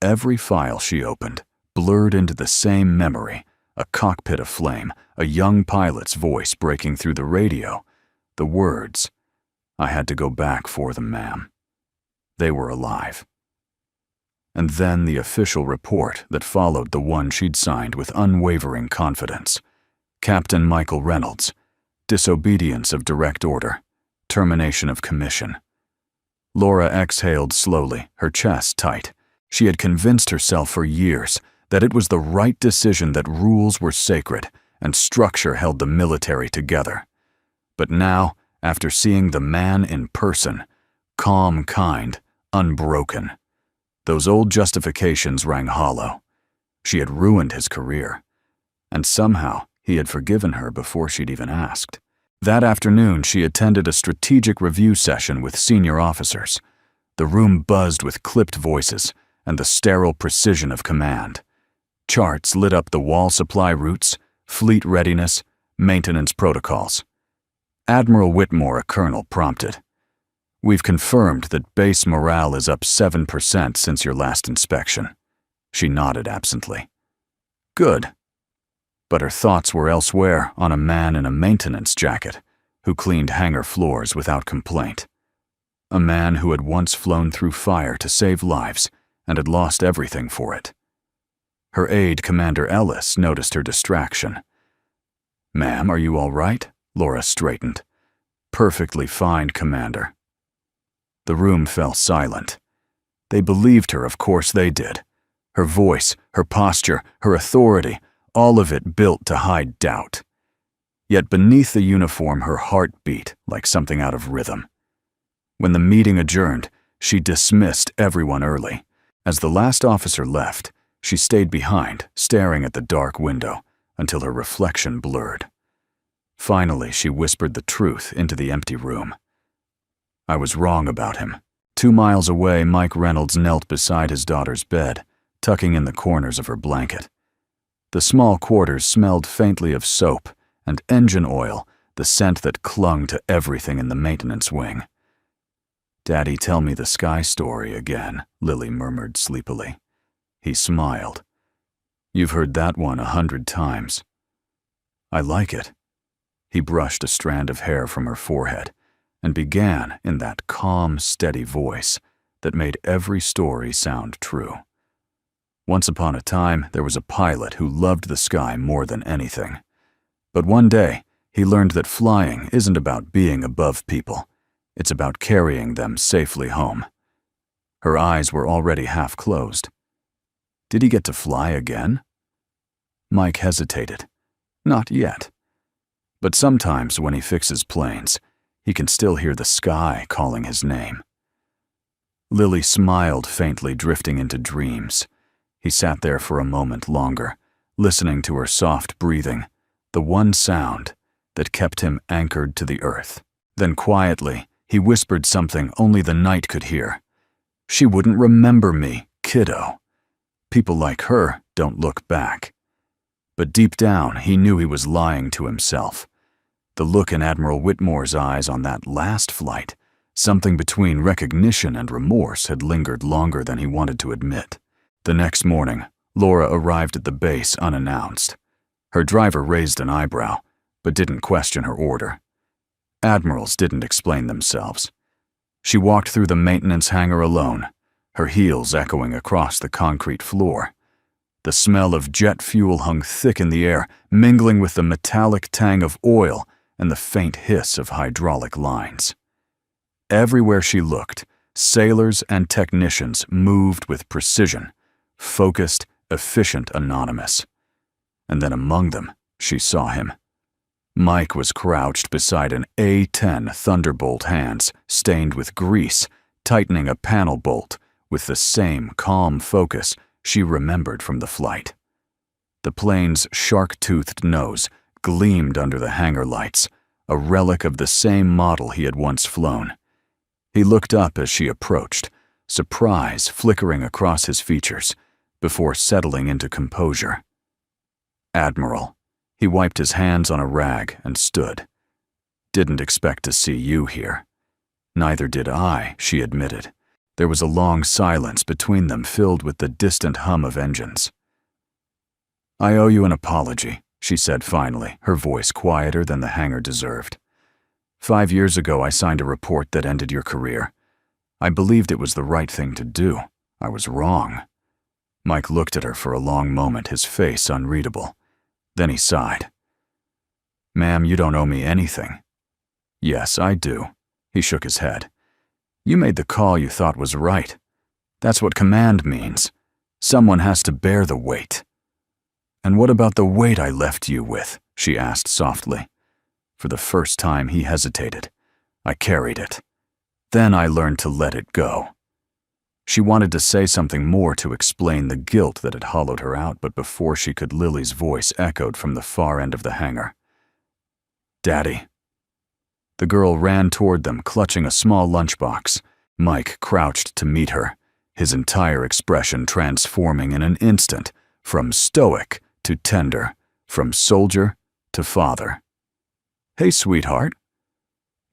Every file she opened blurred into the same memory, a cockpit aflame, a young pilot's voice breaking through the radio, the words, "I had to go back for them, ma'am." They were alive. And then the official report that followed the one she'd signed with unwavering confidence. Captain Michael Reynolds, disobedience of direct order, termination of commission. Laura exhaled slowly, her chest tight. She had convinced herself for years that it was the right decision, that rules were sacred and structure held the military together. But now, after seeing the man in person, calm, kind, unbroken, those old justifications rang hollow. She had ruined his career, and somehow he had forgiven her before she'd even asked. That afternoon, she attended a strategic review session with senior officers. The room buzzed with clipped voices and the sterile precision of command. Charts lit up the wall supply routes, fleet readiness, maintenance protocols. Admiral Whitmore, a colonel, prompted. "We've confirmed that base morale is up 7% since your last inspection." She nodded absently. "Good." But her thoughts were elsewhere, on a man in a maintenance jacket who cleaned hangar floors without complaint. A man who had once flown through fire to save lives and had lost everything for it. Her aide, Commander Ellis, noticed her distraction. "Ma'am, are you all right?" Laura straightened. "Perfectly fine, Commander." The room fell silent. They believed her, of course they did. Her voice, her posture, her authority, all of it built to hide doubt. Yet beneath the uniform, her heart beat like something out of rhythm. When the meeting adjourned, she dismissed everyone early. As the last officer left, she stayed behind, staring at the dark window until her reflection blurred. Finally, she whispered the truth into the empty room. "I was wrong about him." 2 miles away, Mike Reynolds knelt beside his daughter's bed, tucking in the corners of her blanket. The small quarters smelled faintly of soap and engine oil, the scent that clung to everything in the maintenance wing. "Daddy, tell me the sky story again," Lily murmured sleepily. He smiled. "You've heard that one 100 times." "I like it." He brushed a strand of hair from her forehead and began in that calm, steady voice that made every story sound true. Once upon a time, there was a pilot who loved the sky more than anything. But one day, he learned that flying isn't about being above people. It's about carrying them safely home. Her eyes were already half closed. Did he get to fly again? Mike hesitated. Not yet. But sometimes when he fixes planes, he can still hear the sky calling his name. Lily smiled faintly, drifting into dreams. He sat there for a moment longer, listening to her soft breathing, the one sound that kept him anchored to the earth. Then quietly, he whispered something only the night could hear. She wouldn't remember me, kiddo. People like her don't look back. But deep down, he knew he was lying to himself. The look in Admiral Whitmore's eyes on that last flight, something between recognition and remorse, had lingered longer than he wanted to admit. The next morning, Laura arrived at the base unannounced. Her driver raised an eyebrow, but didn't question her order. Admirals didn't explain themselves. She walked through the maintenance hangar alone, her heels echoing across the concrete floor. The smell of jet fuel hung thick in the air, mingling with the metallic tang of oil and the faint hiss of hydraulic lines. Everywhere she looked, sailors and technicians moved with precision, focused, efficient, anonymous. And then among them, she saw him. Mike was crouched beside an A-10 Thunderbolt hands, stained with grease, tightening a panel bolt with the same calm focus she remembered from the flight. The plane's shark-toothed nose gleamed under the hangar lights, a relic of the same model he had once flown. He looked up as she approached, surprise flickering across his features, before settling into composure. Admiral. He wiped his hands on a rag and stood. Didn't expect to see you here. Neither did I, she admitted. There was a long silence between them, filled with the distant hum of engines. I owe you an apology, she said finally, her voice quieter than the hangar deserved. 5 years ago, I signed a report that ended your career. I believed it was the right thing to do. I was wrong. Mike looked at her for a long moment, his face unreadable. Then he sighed. Ma'am, you don't owe me anything. Yes, I do. He shook his head. You made the call you thought was right. That's what command means. Someone has to bear the weight. And what about the weight I left you with? She asked softly. For the first time, he hesitated. I carried it. Then I learned to let it go. She wanted to say something more to explain the guilt that had hollowed her out, but before she could, Lily's voice echoed from the far end of the hangar. Daddy. The girl ran toward them, clutching a small lunchbox. Mike crouched to meet her, his entire expression transforming in an instant, from stoic to tender, from soldier to father. Hey, sweetheart.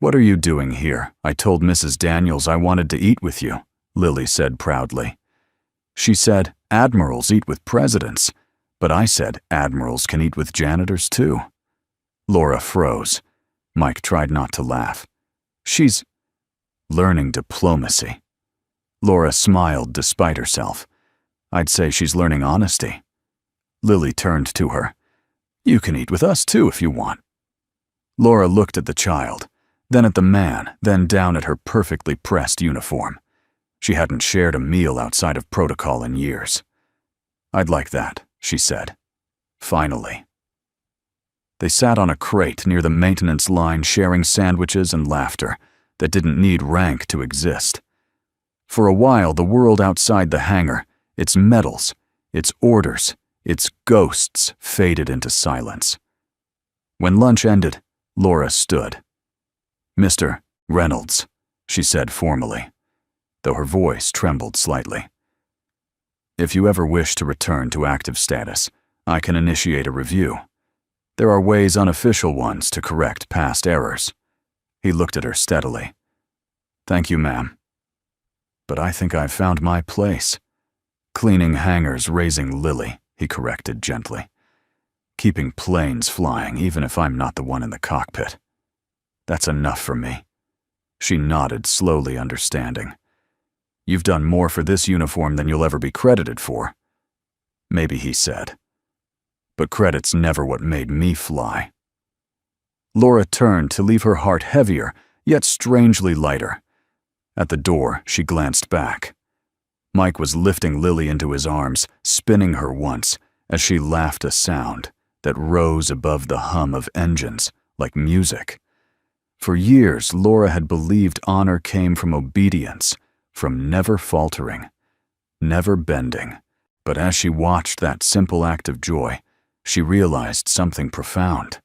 What are you doing here? I told Mrs. Daniels I wanted to eat with you, Lily said proudly. She said, admirals eat with presidents, but I said admirals can eat with janitors too. Laura froze. Mike tried not to laugh. She's learning diplomacy. Laura smiled despite herself. I'd say she's learning honesty. Lily turned to her. You can eat with us too if you want. Laura looked at the child, then at the man, then down at her perfectly pressed uniform. She hadn't shared a meal outside of protocol in years. I'd like that, she said. Finally. They sat on a crate near the maintenance line, sharing sandwiches and laughter that didn't need rank to exist. For a while, the world outside the hangar, its medals, its orders, its ghosts faded into silence. When lunch ended, Laura stood. Mr. Reynolds, she said formally, though her voice trembled slightly. If you ever wish to return to active status, I can initiate a review. There are ways, unofficial ones, to correct past errors. He looked at her steadily. Thank you, ma'am. But I think I've found my place. Cleaning hangars, raising Lily, he corrected gently. Keeping planes flying, even if I'm not the one in the cockpit. That's enough for me. She nodded, slowly understanding. You've done more for this uniform than you'll ever be credited for. Maybe, he said. But credit's never what made me fly. Laura turned to leave her heart heavier, yet strangely lighter. At the door, she glanced back. Mike was lifting Lily into his arms, spinning her once, as she laughed a sound that rose above the hum of engines, like music. For years, Laura had believed honor came from obedience, from never faltering, never bending. But as she watched that simple act of joy, she realized something profound.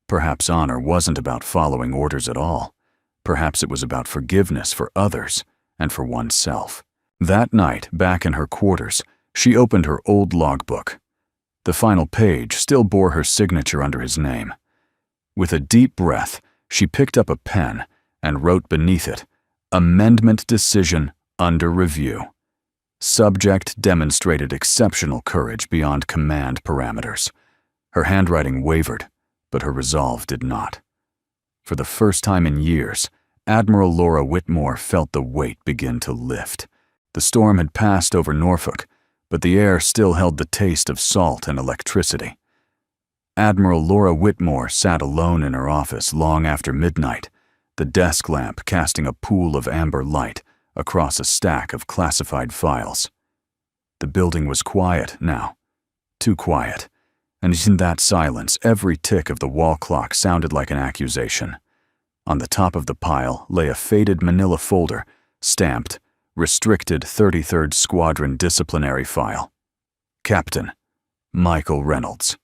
Perhaps honor wasn't about following orders at all. Perhaps it was about forgiveness for others and for oneself. That night, back in her quarters, she opened her old logbook. The final page still bore her signature under his name. With a deep breath, she picked up a pen and wrote beneath it, "Amendment decision under review." Subject demonstrated exceptional courage beyond command parameters. Her handwriting wavered, but her resolve did not. For the first time in years, Admiral Laura Whitmore felt the weight begin to lift. The storm had passed over Norfolk, but the air still held the taste of salt and electricity. Admiral Laura Whitmore sat alone in her office long after midnight, the desk lamp casting a pool of amber light across a stack of classified files. The building was quiet now, too quiet, and in that silence, every tick of the wall clock sounded like an accusation. On the top of the pile lay a faded manila folder, stamped, Restricted 33rd Squadron Disciplinary File. Captain, Michael Reynolds.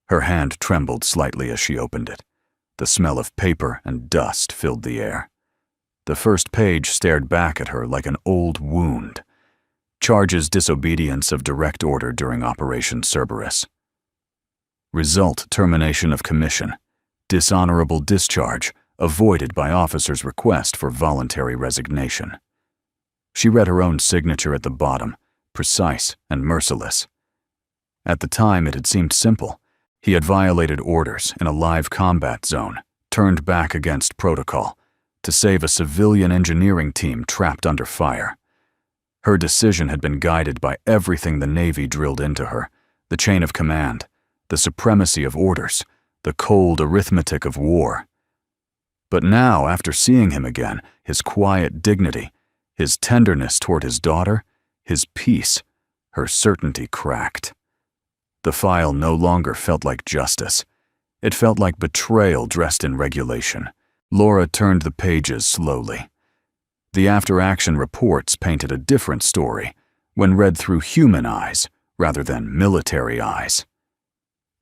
Her hand trembled slightly as she opened it. The smell of paper and dust filled the air. The first page stared back at her like an old wound. Charges disobedience of direct order during Operation Cerberus. Result termination of commission. Dishonorable discharge avoided by officer's request for voluntary resignation. She read her own signature at the bottom, precise and merciless. At the time, it had seemed simple. He had violated orders in a live combat zone, turned back against protocol, to save a civilian engineering team trapped under fire. Her decision had been guided by everything the Navy drilled into her, the chain of command, the supremacy of orders, the cold arithmetic of war. But now, after seeing him again, his quiet dignity, his tenderness toward his daughter, his peace, her certainty cracked. The file no longer felt like justice. It felt like betrayal dressed in regulation. Laura turned the pages slowly. The after-action reports painted a different story when read through human eyes rather than military eyes.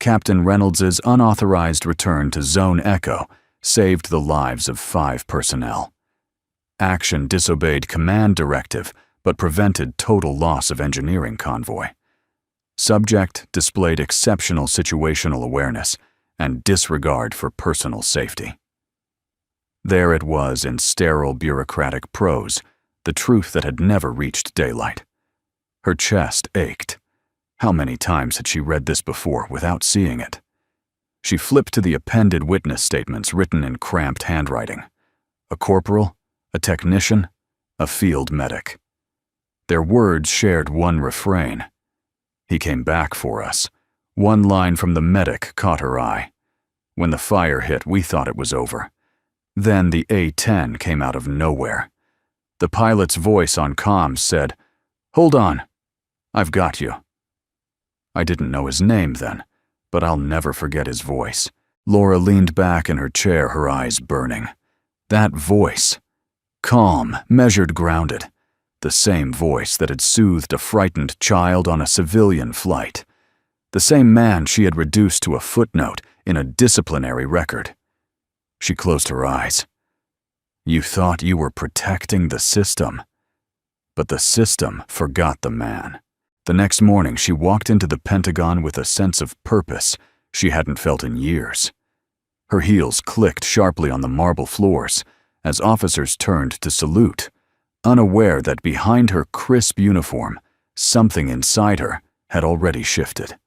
Captain Reynolds's unauthorized return to Zone Echo saved the lives of 5 personnel. Action disobeyed command directive but prevented total loss of engineering convoy. Subject displayed exceptional situational awareness and disregard for personal safety. There it was in sterile bureaucratic prose, the truth that had never reached daylight. Her chest ached. How many times had she read this before without seeing it? She flipped to the appended witness statements written in cramped handwriting. A corporal, a technician, a field medic. Their words shared one refrain. He came back for us. One line from the medic caught her eye. When the fire hit, we thought it was over. Then the A-10 came out of nowhere. The pilot's voice on comms said, "Hold on, I've got you." I didn't know his name then, but I'll never forget his voice. Laura leaned back in her chair, her eyes burning. That voice. Calm, measured, grounded. The same voice that had soothed a frightened child on a civilian flight. The same man she had reduced to a footnote in a disciplinary record. She closed her eyes. You thought you were protecting the system. But the system forgot the man. The next morning, she walked into the Pentagon with a sense of purpose she hadn't felt in years. Her heels clicked sharply on the marble floors as officers turned to salute, unaware that behind her crisp uniform, something inside her had already shifted.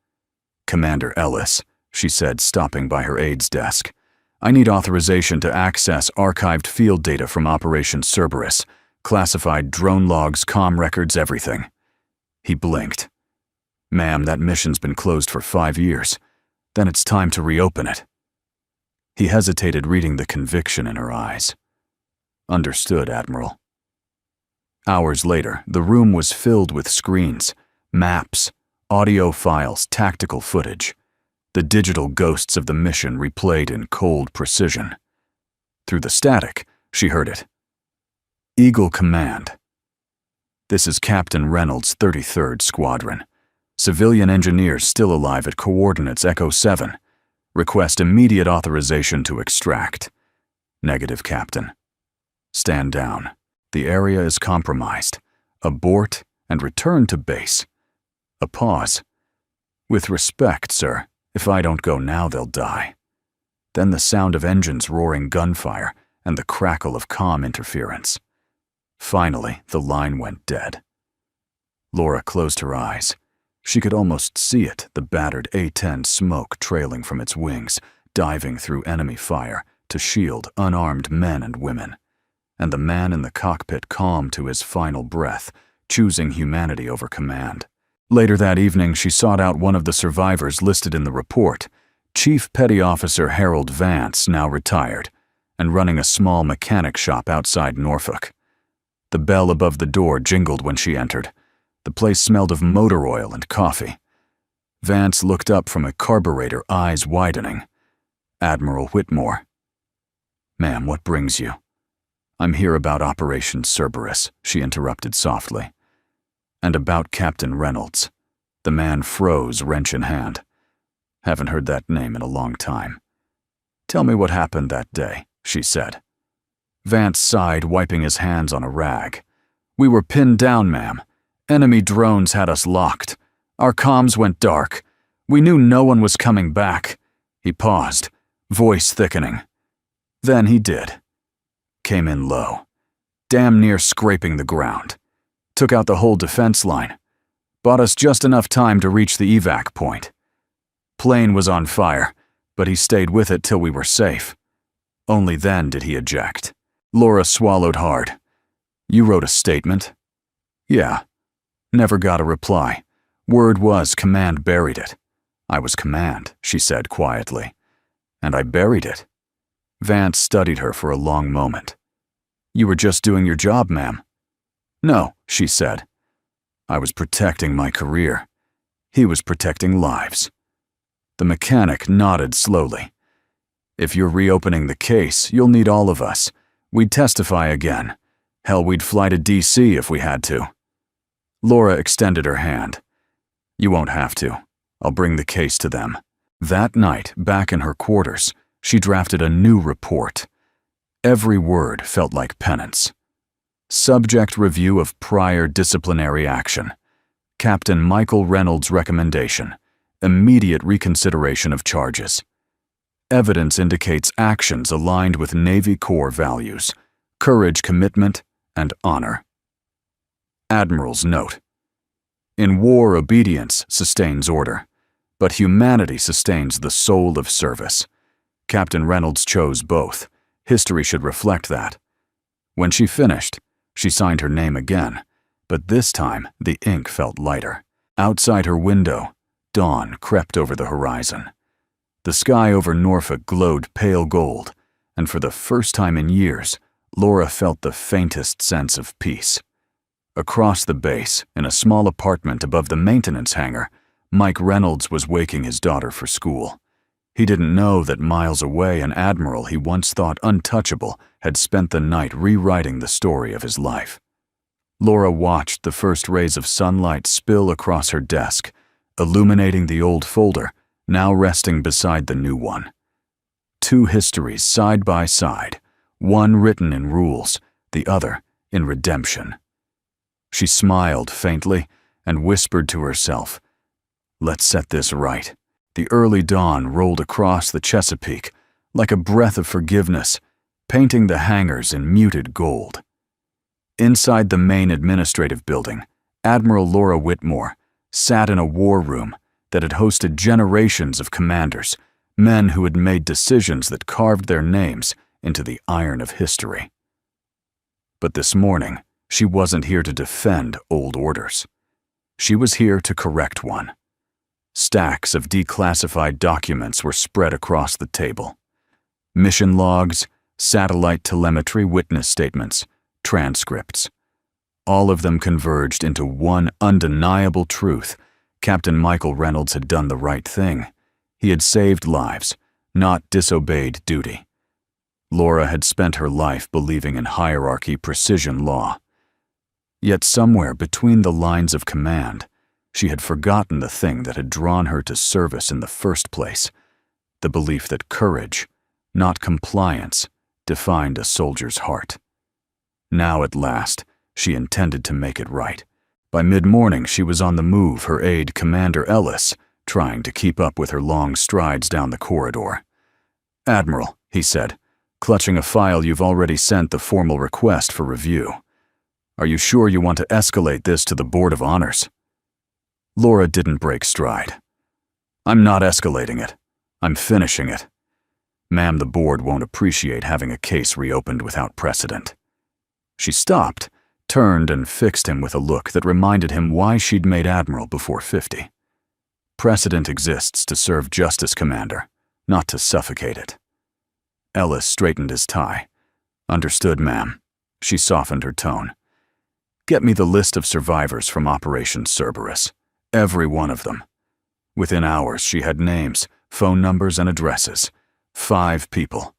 "Commander Ellis," she said, stopping by her aide's desk, "I need authorization to access archived field data from Operation Cerberus, classified drone logs, comm records, everything." He blinked. "Ma'am, that mission's been closed for 5 years. Then it's time to reopen it." He hesitated, reading the conviction in her eyes. "Understood, Admiral." Hours later, the room was filled with screens, maps, audio files, tactical footage. The digital ghosts of the mission replayed in cold precision. Through the static, she heard it. Eagle Command. This is Captain Reynolds' 33rd Squadron. Civilian engineers still alive at coordinates Echo 7. Request immediate authorization to extract. Negative, Captain. Stand down. The area is compromised. Abort and return to base. A pause. With respect, sir, if I don't go now, they'll die. Then the sound of engines roaring gunfire and the crackle of comm interference. Finally, the line went dead. Laura closed her eyes. She could almost see it, the battered A-10 smoke trailing from its wings, diving through enemy fire to shield unarmed men and women. And the man in the cockpit calm to his final breath, choosing humanity over command. Later that evening, she sought out one of the survivors listed in the report, Chief Petty Officer Harold Vance, now retired, and running a small mechanic shop outside Norfolk. The bell above the door jingled when she entered. The place smelled of motor oil and coffee. Vance looked up from a carburetor, eyes widening. Admiral Whitmore. Ma'am, what brings you? I'm here about Operation Cerberus, she interrupted softly. And about Captain Reynolds. The man froze, wrench in hand. Haven't heard that name in a long time. Tell me what happened that day, she said. Vance sighed, wiping his hands on a rag. We were pinned down, ma'am. Enemy drones had us locked. Our comms went dark. We knew no one was coming back. He paused, voice thickening. Then he did. Came in low, damn near scraping the ground. Took out the whole defense line. Bought us just enough time to reach the evac point. Plane was on fire, but he stayed with it till we were safe. Only then did he eject. Laura swallowed hard. You wrote a statement? Yeah. Never got a reply. Word was command buried it. I was command, she said quietly. And I buried it. Vance studied her for a long moment. You were just doing your job, ma'am. No, she said. I was protecting my career. He was protecting lives. The mechanic nodded slowly. If you're reopening the case, you'll need all of us. We'd testify again. Hell, we'd fly to D.C. if we had to. Laura extended her hand. You won't have to. I'll bring the case to them. That night, back in her quarters, she drafted a new report. Every word felt like penance. Subject review of prior disciplinary action. Captain Michael Reynolds' recommendation. Immediate reconsideration of charges. Evidence indicates actions aligned with Navy core values, courage, commitment, and honor. Admiral's note. In war, obedience sustains order, but humanity sustains the soul of service. Captain Reynolds chose both. History should reflect that. When she finished, she signed her name again, but this time the ink felt lighter. Outside her window, dawn crept over the horizon. The sky over Norfolk glowed pale gold, and for the first time in years, Laura felt the faintest sense of peace. Across the base, in a small apartment above the maintenance hangar, Mike Reynolds was waking his daughter for school. He didn't know that miles away an admiral he once thought untouchable had spent the night rewriting the story of his life. Laura watched the first rays of sunlight spill across her desk, illuminating the old folder, now resting beside the new one. Two histories side by side, one written in rules, the other in redemption. She smiled faintly and whispered to herself, "Let's set this right." The early dawn rolled across the Chesapeake like a breath of forgiveness, painting the hangars in muted gold. Inside the main administrative building, Admiral Laura Whitmore sat in a war room that had hosted generations of commanders, men who had made decisions that carved their names into the iron of history. But this morning, she wasn't here to defend old orders. She was here to correct one. Stacks of declassified documents were spread across the table. Mission logs, satellite telemetry, witness statements, transcripts. all of them converged into one undeniable truth. Captain Michael Reynolds had done the right thing. He had saved lives, not disobeyed duty. Laura had spent her life believing in hierarchy, precision, law. Yet somewhere between the lines of command, she had forgotten the thing that had drawn her to service in the first place, the belief that courage, not compliance, defined a soldier's heart. Now at last, she intended to make it right. By mid-morning, she was on the move, her aide, Commander Ellis, trying to keep up with her long strides down the corridor. "Admiral," he said, clutching a file, "you've already sent the formal request for review. Are you sure you want to escalate this to the Board of Honors?" Laura didn't break stride. "I'm not escalating it. I'm finishing it. Ma'am, the board won't appreciate having a case reopened without precedent." She stopped, turned, and fixed him with a look that reminded him why she'd made Admiral before 50. "Precedent exists to serve justice, Commander, not to suffocate it." Ellis straightened his tie. "Understood, ma'am." She softened her tone. "Get me the list of survivors from Operation Cerberus. Every one of them." Within hours, she had names, phone numbers, and addresses. 5 people.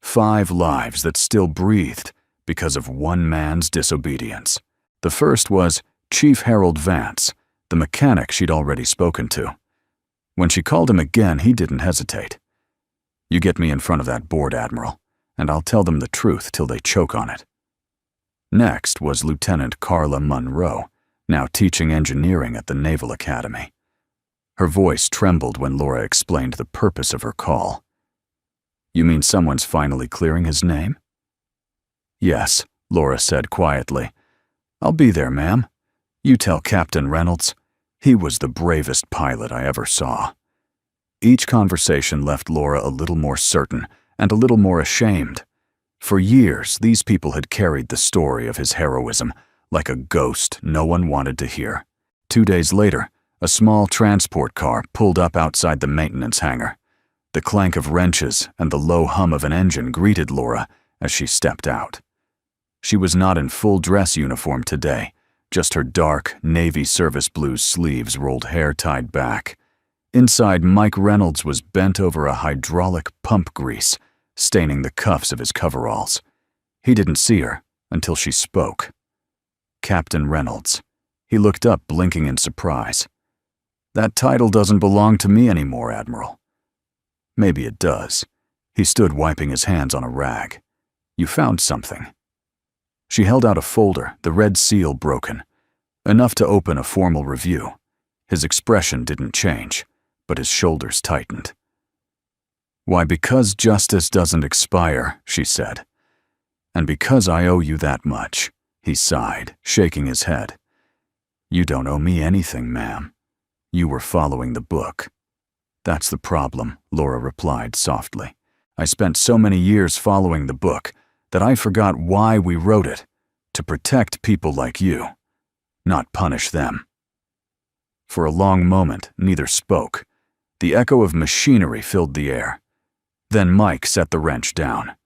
5 lives that still breathed because of one man's disobedience. The first was Chief Harold Vance, the mechanic she'd already spoken to. When she called him again, he didn't hesitate. "You get me in front of that board, Admiral, and I'll tell them the truth till they choke on it." Next was Lieutenant Carla Munro, now teaching engineering at the Naval Academy. Her voice trembled when Laura explained the purpose of her call. "You mean someone's finally clearing his name?" "Yes," Laura said quietly. "I'll be there, ma'am. You tell Captain Reynolds. He was the bravest pilot I ever saw." Each conversation left Laura a little more certain and a little more ashamed. For years, these people had carried the story of his heroism like a ghost no one wanted to hear. 2 days later, a small transport car pulled up outside the maintenance hangar. The clank of wrenches and the low hum of an engine greeted Laura as she stepped out. She was not in full dress uniform today, just her dark, navy service blue sleeves rolled hair tied back. Inside, Mike Reynolds was bent over a hydraulic pump grease, staining the cuffs of his coveralls. He didn't see her until she spoke. "Captain Reynolds." He looked up, blinking in surprise. "That title doesn't belong to me anymore, Admiral." "Maybe it does." He stood wiping his hands on a rag. "You found something." She held out a folder, the red seal broken. Enough to open a formal review. His expression didn't change, but his shoulders tightened. "Why, because justice doesn't expire," she said. "And because I owe you that much," he sighed, shaking his head. "You don't owe me anything, ma'am. You were following the book." "That's the problem," Laura replied softly. "I spent so many years following the book that I forgot why we wrote it, to protect people like you, not punish them." For a long moment, neither spoke. The echo of machinery filled the air. Then Mike set the wrench down.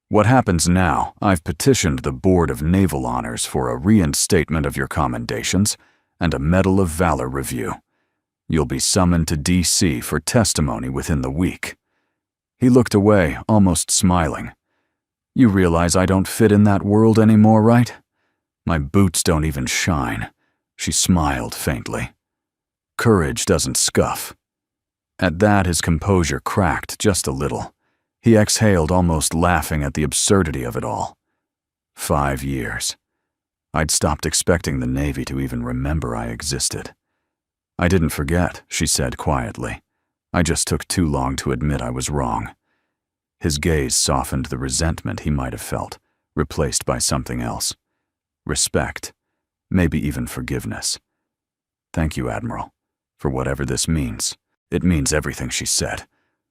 "What happens now? I've petitioned the Board of Naval Honors for a reinstatement of your commendations and a Medal of Valor review. You'll be summoned to D.C. for testimony within the week." He looked away, almost smiling. "You realize I don't fit in that world anymore, right? My boots don't even shine." She smiled faintly. "Courage doesn't scuff." At that, his composure cracked just a little. He exhaled, almost laughing at the absurdity of it all. 5 years. I'd stopped expecting the Navy to even remember I existed. "I didn't forget," she said quietly. "I just took too long to admit I was wrong." His gaze softened the resentment he might have felt, replaced by something else. Respect. Maybe even forgiveness. "Thank you, Admiral, for whatever this means." "It means everything," she said.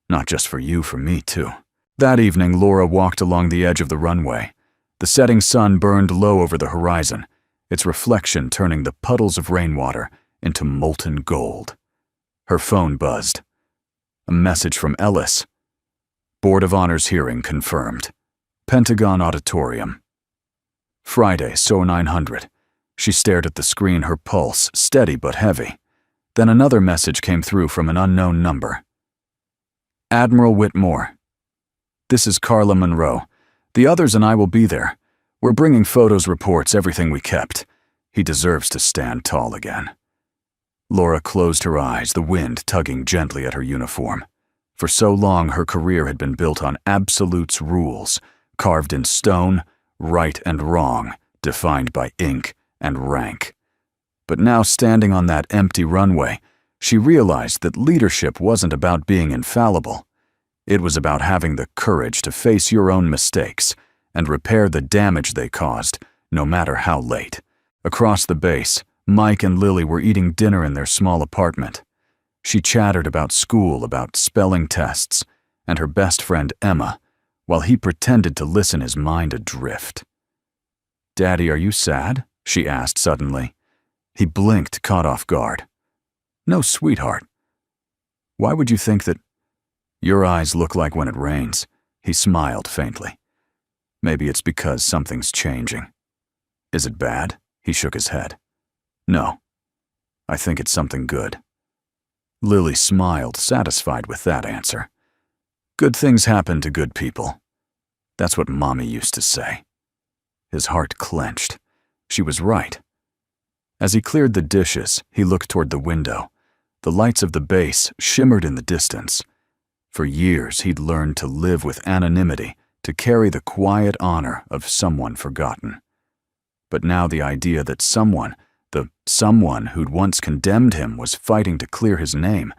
"Not just for you, for me, too." That evening, Laura walked along the edge of the runway. The setting sun burned low over the horizon, its reflection turning the puddles of rainwater into molten gold. Her phone buzzed. A message from Ellis. "Board of Honors hearing confirmed. Pentagon Auditorium." Friday, so 900. She stared at the screen, her pulse steady but heavy. Then another message came through from an unknown number. Admiral Whitmore. This is Carla Monroe. The others and I will be there. We're bringing photos, reports, everything we kept. He deserves to stand tall again. Laura closed her eyes, the wind tugging gently at her uniform. For so long, her career had been built on absolutes, rules, carved in stone, right and wrong, defined by ink and rank. But now, standing on that empty runway, she realized that leadership wasn't about being infallible. It was about having the courage to face your own mistakes and repair the damage they caused, no matter how late. Across the base, Mike and Lily were eating dinner in their small apartment. She chattered about school, about spelling tests, and her best friend Emma, while he pretended to listen, his mind adrift. "Daddy, are you sad?" she asked suddenly. He blinked, caught off guard. "No, sweetheart. Why would you think that?" "Your eyes look like when it rains." He smiled faintly. "Maybe it's because something's changing." "Is it bad?" He shook his head. "No. I think it's something good." Lily smiled, satisfied with that answer. "Good things happen to good people. That's what Mommy used to say." His heart clenched. She was right. As he cleared the dishes, he looked toward the window. The lights of the base shimmered in the distance. For years, he'd learned to live with anonymity, to carry the quiet honor of someone forgotten. But now the idea that someone, the someone who'd once condemned him, was fighting to clear his name,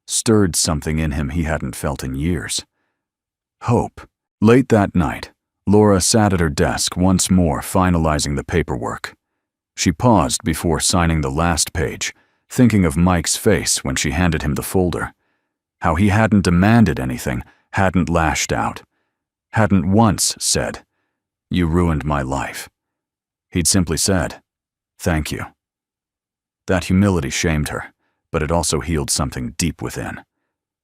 stirred something in him he hadn't felt in years. Hope. Late that night, Laura sat at her desk once more, finalizing the paperwork. She paused before signing the last page, thinking of Mike's face when she handed him the folder. How he hadn't demanded anything, hadn't lashed out, hadn't once said, "You ruined my life." He'd simply said, "Thank you." That humility shamed her, but it also healed something deep within.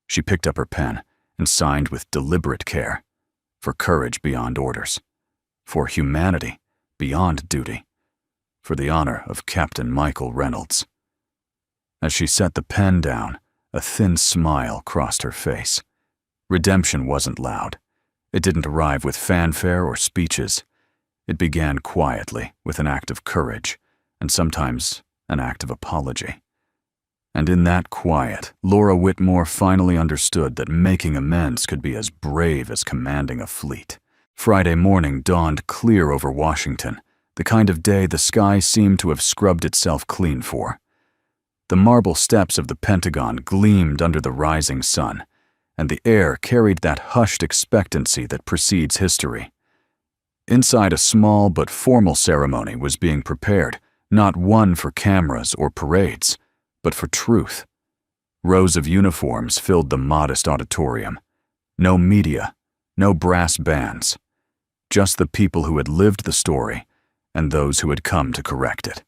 She picked up her pen and signed with deliberate care, for courage beyond orders, for humanity beyond duty, for the honor of Captain Michael Reynolds. As she set the pen down, a thin smile crossed her face. Redemption wasn't loud. It didn't arrive with fanfare or speeches. It began quietly with an act of courage, and sometimes an act of apology. And in that quiet, Laura Whitmore finally understood that making amends could be as brave as commanding a fleet. Friday morning dawned clear over Washington, the kind of day the sky seemed to have scrubbed itself clean for. The marble steps of the Pentagon gleamed under the rising sun, and the air carried that hushed expectancy that precedes history. Inside, a small but formal ceremony was being prepared, not one for cameras or parades, but for truth. Rows of uniforms filled the modest auditorium. No media, no brass bands, just the people who had lived the story and those who had come to correct it.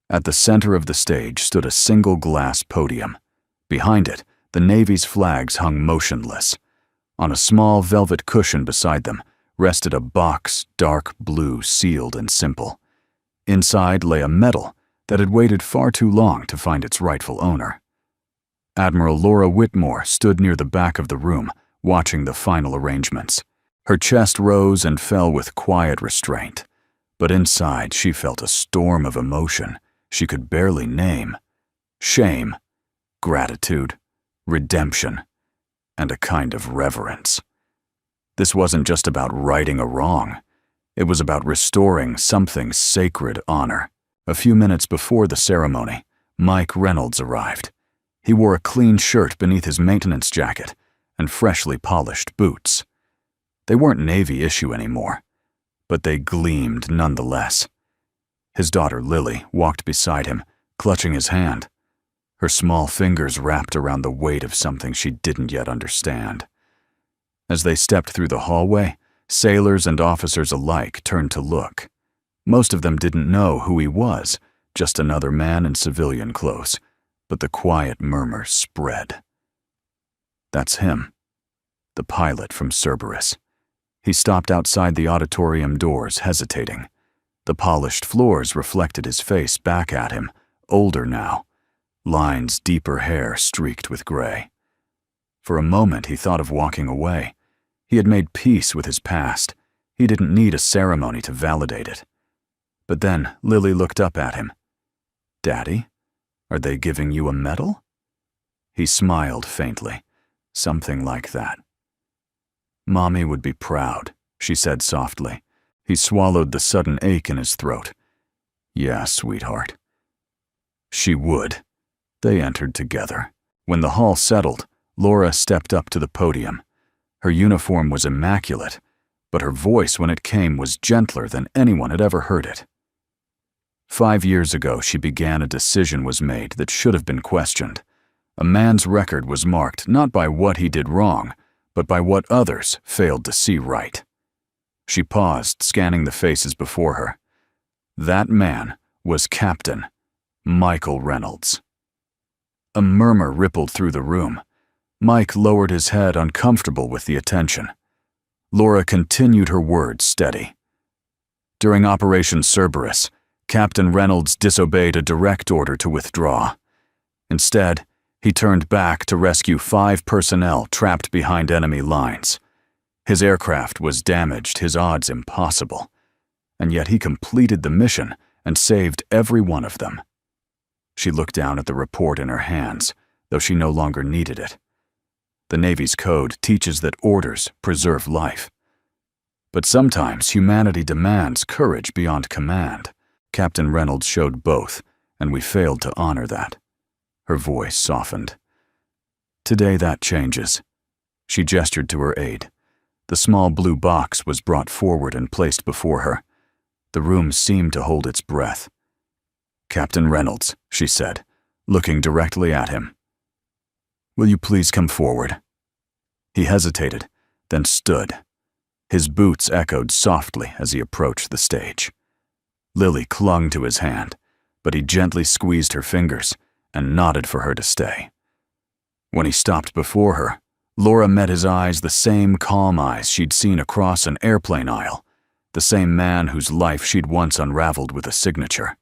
At the center of the stage stood a single glass podium. Behind it, the Navy's flags hung motionless. On a small velvet cushion beside them rested a box, dark blue, sealed and simple. Inside lay a medal that had waited far too long to find its rightful owner. Admiral Laura Whitmore stood near the back of the room, watching the final arrangements. Her chest rose and fell with quiet restraint, but inside she felt a storm of emotion she could barely name. Shame, gratitude, redemption, and a kind of reverence. This wasn't just about righting a wrong. It was about restoring something sacred honor. A few minutes before the ceremony, Mike Reynolds arrived. He wore a clean shirt beneath his maintenance jacket and freshly polished boots. They weren't Navy issue anymore, but they gleamed nonetheless. His daughter Lily walked beside him, clutching his hand, her small fingers wrapped around the weight of something she didn't yet understand. As they stepped through the hallway, sailors and officers alike turned to look. Most of them didn't know who he was, just another man in civilian clothes, but the quiet murmur spread. That's him, the pilot from Cerberus. He stopped outside the auditorium doors, hesitating. The polished floors reflected his face back at him, older now, lines deeper hair streaked with gray. For a moment he thought of walking away. He had made peace with his past. He didn't need a ceremony to validate it. But then Lily looked up at him. "Daddy, are they giving you a medal?" He smiled faintly, something like that. "Mommy would be proud," she said softly. He swallowed the sudden ache in his throat. "Yeah, sweetheart." She would. They entered together. When the hall settled, Laura stepped up to the podium. Her uniform was immaculate, but her voice when it came was gentler than anyone had ever heard it. 5 years ago, she began a decision was made that should have been questioned. A man's record was marked not by what he did wrong, but by what others failed to see right. She paused, scanning the faces before her. That man was Captain Michael Reynolds. A murmur rippled through the room. Mike lowered his head, uncomfortable with the attention. Laura continued her words steady. During Operation Cerberus, Captain Reynolds disobeyed a direct order to withdraw. Instead, he turned back to rescue 5 personnel trapped behind enemy lines. His aircraft was damaged, his odds impossible. And yet he completed the mission and saved every one of them. She looked down at the report in her hands, though she no longer needed it. The Navy's code teaches that orders preserve life. But sometimes humanity demands courage beyond command. Captain Reynolds showed both, and we failed to honor that. Her voice softened. Today that changes. She gestured to her aide. The small blue box was brought forward and placed before her. The room seemed to hold its breath. "Captain Reynolds," she said, looking directly at him. "Will you please come forward?" He hesitated, then stood. His boots echoed softly as he approached the stage. Lily clung to his hand, but he gently squeezed her fingers and nodded for her to stay. When he stopped before her, Laura met his eyes, the same calm eyes she'd seen across an airplane aisle, the same man whose life she'd once unraveled with a signature.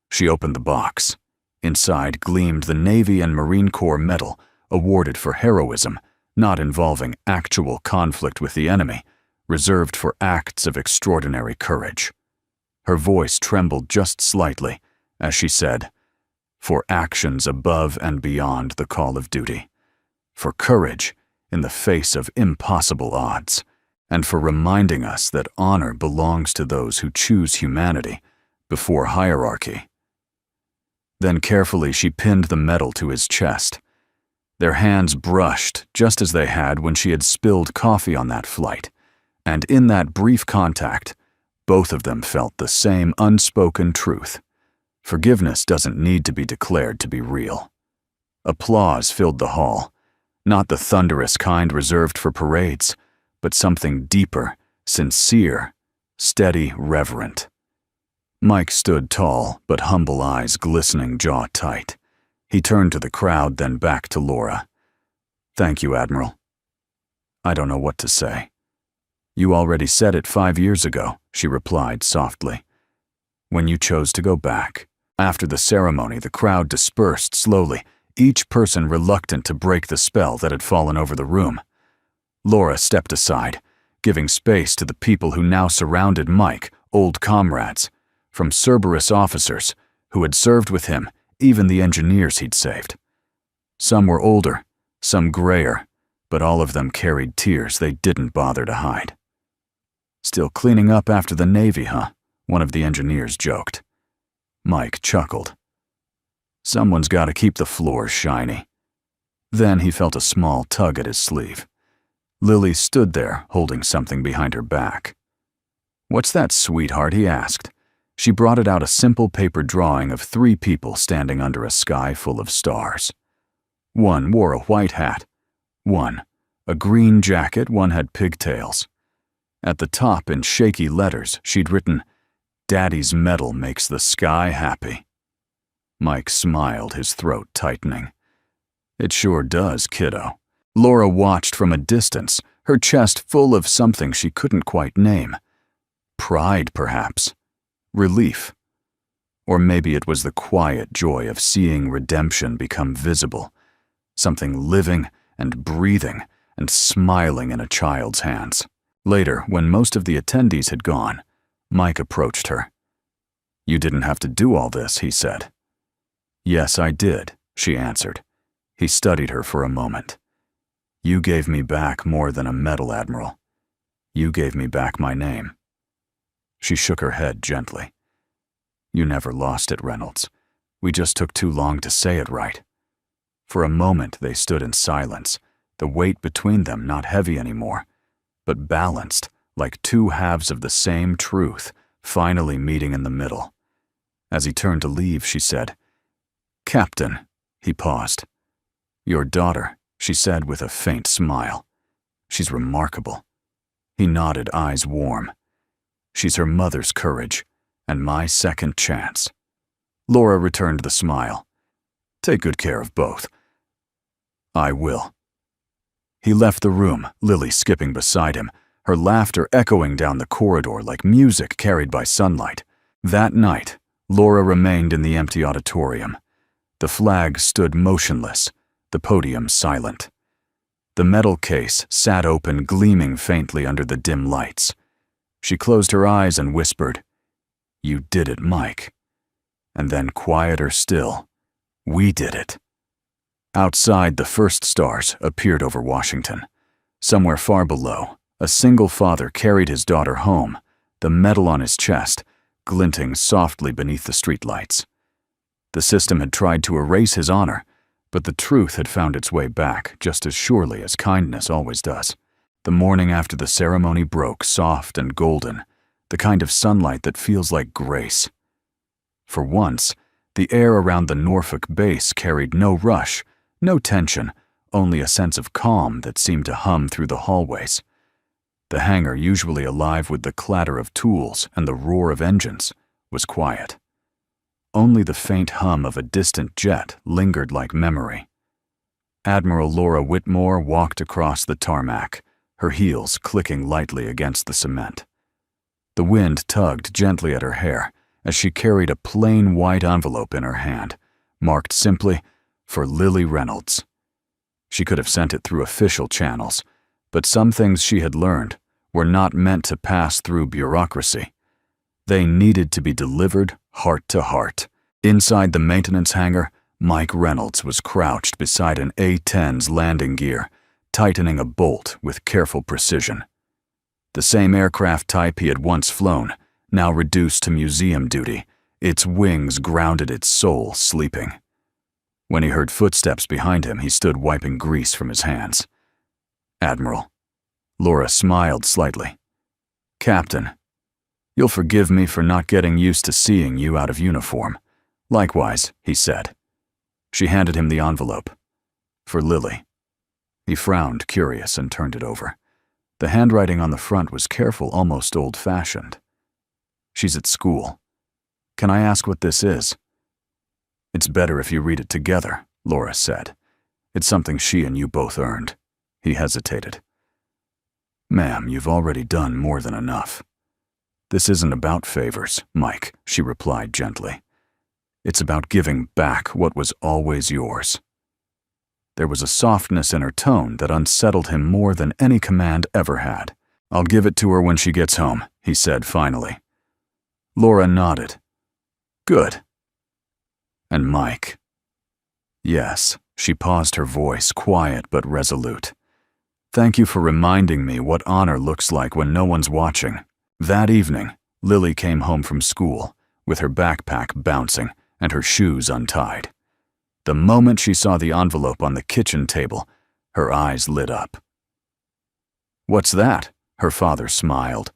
She opened the box. Inside gleamed the Navy and Marine Corps Medal awarded for heroism, not involving actual conflict with the enemy, reserved for acts of extraordinary courage. Her voice trembled just slightly as she said, "For actions above and beyond the call of duty. For courage in the face of impossible odds, and for reminding us that honor belongs to those who choose humanity before hierarchy." Then carefully she pinned the medal to his chest. Their hands brushed just as they had when she had spilled coffee on that flight, and in that brief contact, both of them felt the same unspoken truth. Forgiveness doesn't need to be declared to be real. Applause filled the hall, not the thunderous kind reserved for parades, but something deeper, sincere, steady, reverent. Mike stood tall, but humble eyes glistening, jaw tight. He turned to the crowd, then back to Laura. "Thank you, Admiral." "I don't know what to say." "You already said it 5 years ago," she replied softly. "When you chose to go back." After the ceremony, the crowd dispersed slowly, each person reluctant to break the spell that had fallen over the room. Laura stepped aside, giving space to the people who now surrounded Mike, old comrades, from Cerberus officers who had served with him, even the engineers he'd saved. Some were older, some grayer, but all of them carried tears they didn't bother to hide. "Still cleaning up after the Navy, huh?" one of the engineers joked. Mike chuckled. "Someone's got to keep the floors shiny." Then he felt a small tug at his sleeve. Lily stood there, holding something behind her back. "What's that, sweetheart?" he asked. She brought it out, a simple paper drawing of 3 people standing under a sky full of stars. One wore a white hat. One, a green jacket, one had pigtails. At the top, in shaky letters, she'd written, "Daddy's medal makes the sky happy." Mike smiled, his throat tightening. "It sure does, kiddo." Laura watched from a distance, her chest full of something she couldn't quite name. Pride, perhaps. relief. Or maybe it was the quiet joy of seeing redemption become visible, something living and breathing and smiling in a child's hands. Later, when most of the attendees had gone, Mike approached her. "You didn't have to do all this," he said. "Yes, I did," she answered. He studied her for a moment. "You gave me back more than a medal, Admiral. You gave me back my name." She shook her head gently. "You never lost it, Reynolds. We just took too long to say it right." For a moment they stood in silence, the weight between them not heavy anymore, but balanced, like two halves of the same truth, finally meeting in the middle. As he turned to leave, she said, "Captain," he paused. "Your daughter," she said with a faint smile. "She's remarkable." He nodded, eyes warm. "She's her mother's courage, and my second chance." Laura returned the smile. "Take good care of both." "I will." He left the room, Lily skipping beside him, her laughter echoing down the corridor like music carried by sunlight. That night, Laura remained in the empty auditorium. The flag stood motionless, the podium silent. The metal case sat open, gleaming faintly under the dim lights. She closed her eyes and whispered, "You did it, Mike." And then, quieter still, "We did it." Outside, the first stars appeared over Washington. Somewhere far below, a single father carried his daughter home, the medal on his chest, glinting softly beneath the streetlights. The system had tried to erase his honor, but the truth had found its way back just as surely as kindness always does. The morning after the ceremony broke, soft and golden, the kind of sunlight that feels like grace. For once, the air around the Norfolk base carried no rush, no tension, only a sense of calm that seemed to hum through the hallways. The hangar, usually alive with the clatter of tools and the roar of engines, was quiet. Only the faint hum of a distant jet lingered like memory. Admiral Laura Whitmore walked across the tarmac, her heels clicking lightly against the cement. The wind tugged gently at her hair as she carried a plain white envelope in her hand, marked simply, "For Lily Reynolds." She could have sent it through official channels, but some things she had learned were not meant to pass through bureaucracy. They needed to be delivered heart to heart. Inside the maintenance hangar, Mike Reynolds was crouched beside an A-10's landing gear, tightening a bolt with careful precision. The same aircraft type he had once flown, now reduced to museum duty, its wings grounded, its soul sleeping. When he heard footsteps behind him, he stood wiping grease from his hands. "Admiral." Laura smiled slightly. "Captain. You'll forgive me for not getting used to seeing you out of uniform." "Likewise," he said. She handed him the envelope. "For Lily." He frowned, curious, and turned it over. The handwriting on the front was careful, almost old-fashioned. "She's at school. Can I ask what this is?" "It's better if you read it together," Laura said. "It's something she and you both earned." He hesitated. "Ma'am, you've already done more than enough." "This isn't about favors, Mike," she replied gently. "It's about giving back what was always yours." There was a softness in her tone that unsettled him more than any command ever had. "I'll give it to her when she gets home," he said finally. Laura nodded. "Good." "And Mike?" "Yes." She paused, her voice quiet but resolute. "Thank you for reminding me what honor looks like when no one's watching." That evening, Lily came home from school, with her backpack bouncing and her shoes untied. The moment she saw the envelope on the kitchen table, her eyes lit up. "What's that?" Her father smiled.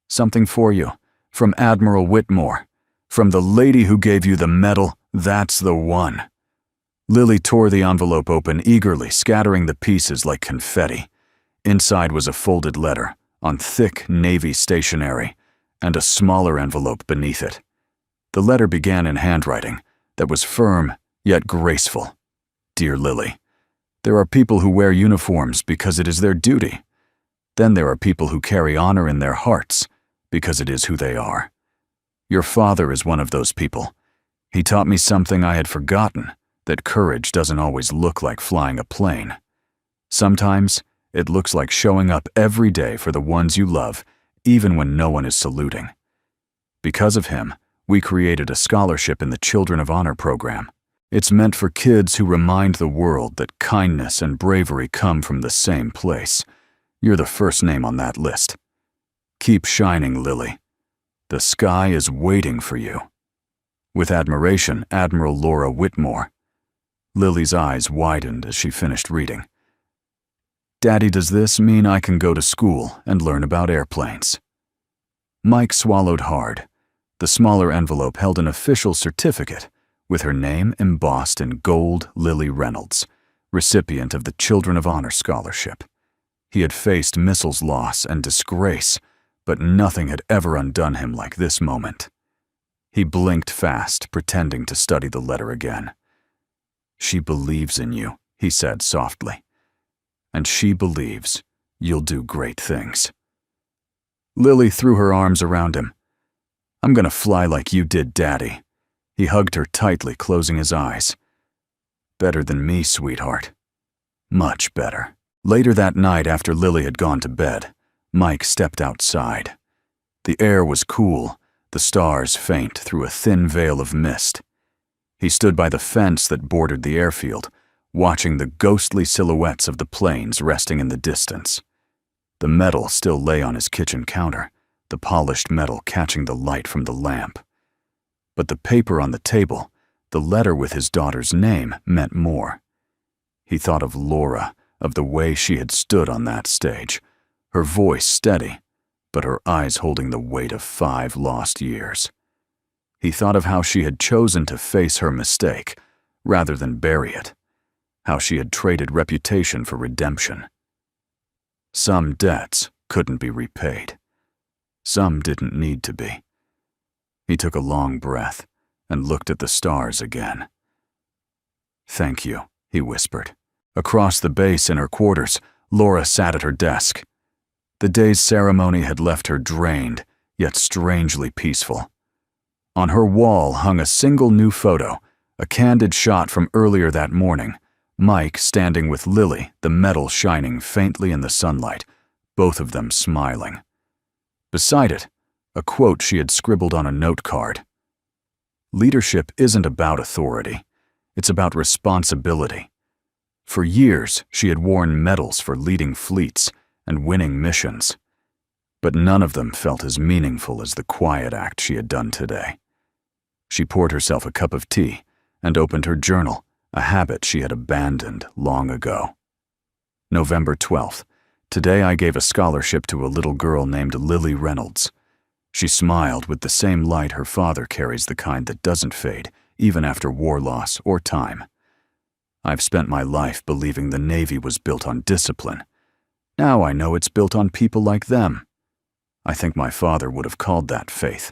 "Something for you, from Admiral Whitmore. From the lady who gave you the medal, that's the one." Lily tore the envelope open eagerly, scattering the pieces like confetti. Inside was a folded letter, on thick navy stationery, and a smaller envelope beneath it. The letter began in handwriting that was firm yet graceful. "Dear Lily, there are people who wear uniforms because it is their duty. Then there are people who carry honor in their hearts because it is who they are. Your father is one of those people. He taught me something I had forgotten, that courage doesn't always look like flying a plane. Sometimes, it looks like showing up every day for the ones you love, even when no one is saluting. Because of him, we created a scholarship in the Children of Honor program. It's meant for kids who remind the world that kindness and bravery come from the same place. You're the first name on that list. Keep shining, Lily. The sky is waiting for you. With admiration, Admiral Laura Whitmore. Lily's eyes widened as she finished reading. Daddy, does this mean I can go to school and learn about airplanes? Mike swallowed hard. The smaller envelope held an official certificate with her name embossed in gold. Lily Reynolds, recipient of the Children of Honor Scholarship. He had faced missiles loss and disgrace, but nothing had ever undone him like this moment. He blinked fast, pretending to study the letter again. She believes in you, he said softly. And she believes you'll do great things. Lily threw her arms around him. I'm gonna fly like you did, Daddy. He hugged her tightly, closing his eyes. Better than me, sweetheart. Much better. Later that night, after Lily had gone to bed, Mike stepped outside. The air was cool, the stars faint through a thin veil of mist. He stood by the fence that bordered the airfield, watching the ghostly silhouettes of the planes resting in the distance. The metal still lay on his kitchen counter, the polished metal catching the light from the lamp. But the paper on the table, the letter with his daughter's name, meant more. He thought of Laura, of the way she had stood on that stage, her voice steady, but her eyes holding the weight of 5 lost years. He thought of how she had chosen to face her mistake, rather than bury it, how she had traded reputation for redemption. Some debts couldn't be repaid. Some didn't need to be. He took a long breath and looked at the stars again. Thank you, he whispered. Across the base in her quarters, Laura sat at her desk. The day's ceremony had left her drained, yet strangely peaceful. On her wall hung a single new photo, a candid shot from earlier that morning, Mike standing with Lily, the metal shining faintly in the sunlight, both of them smiling. Beside it, a quote she had scribbled on a note card. Leadership isn't about authority. It's about responsibility. For years, she had worn medals for leading fleets and winning missions, but none of them felt as meaningful as the quiet act she had done today. She poured herself a cup of tea and opened her journal, a habit she had abandoned long ago. November 12th. Today I gave a scholarship to a little girl named Lily Reynolds. She smiled with the same light her father carries, the kind that doesn't fade, even after war loss or time. I've spent my life believing the Navy was built on discipline. Now I know it's built on people like them. I think my father would have called that faith.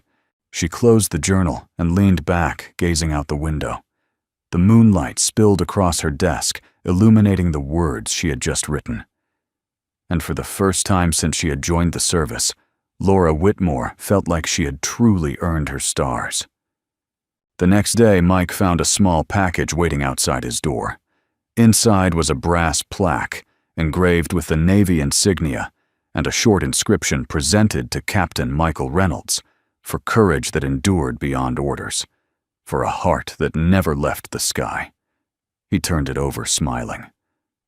She closed the journal and leaned back, gazing out the window. The moonlight spilled across her desk, illuminating the words she had just written. And for the first time since she had joined the service, Laura Whitmore felt like she had truly earned her stars. The next day, Mike found a small package waiting outside his door. Inside was a brass plaque, engraved with the Navy insignia, and a short inscription presented to Captain Michael Reynolds, for courage that endured beyond orders, for a heart that never left the sky. He turned it over, smiling.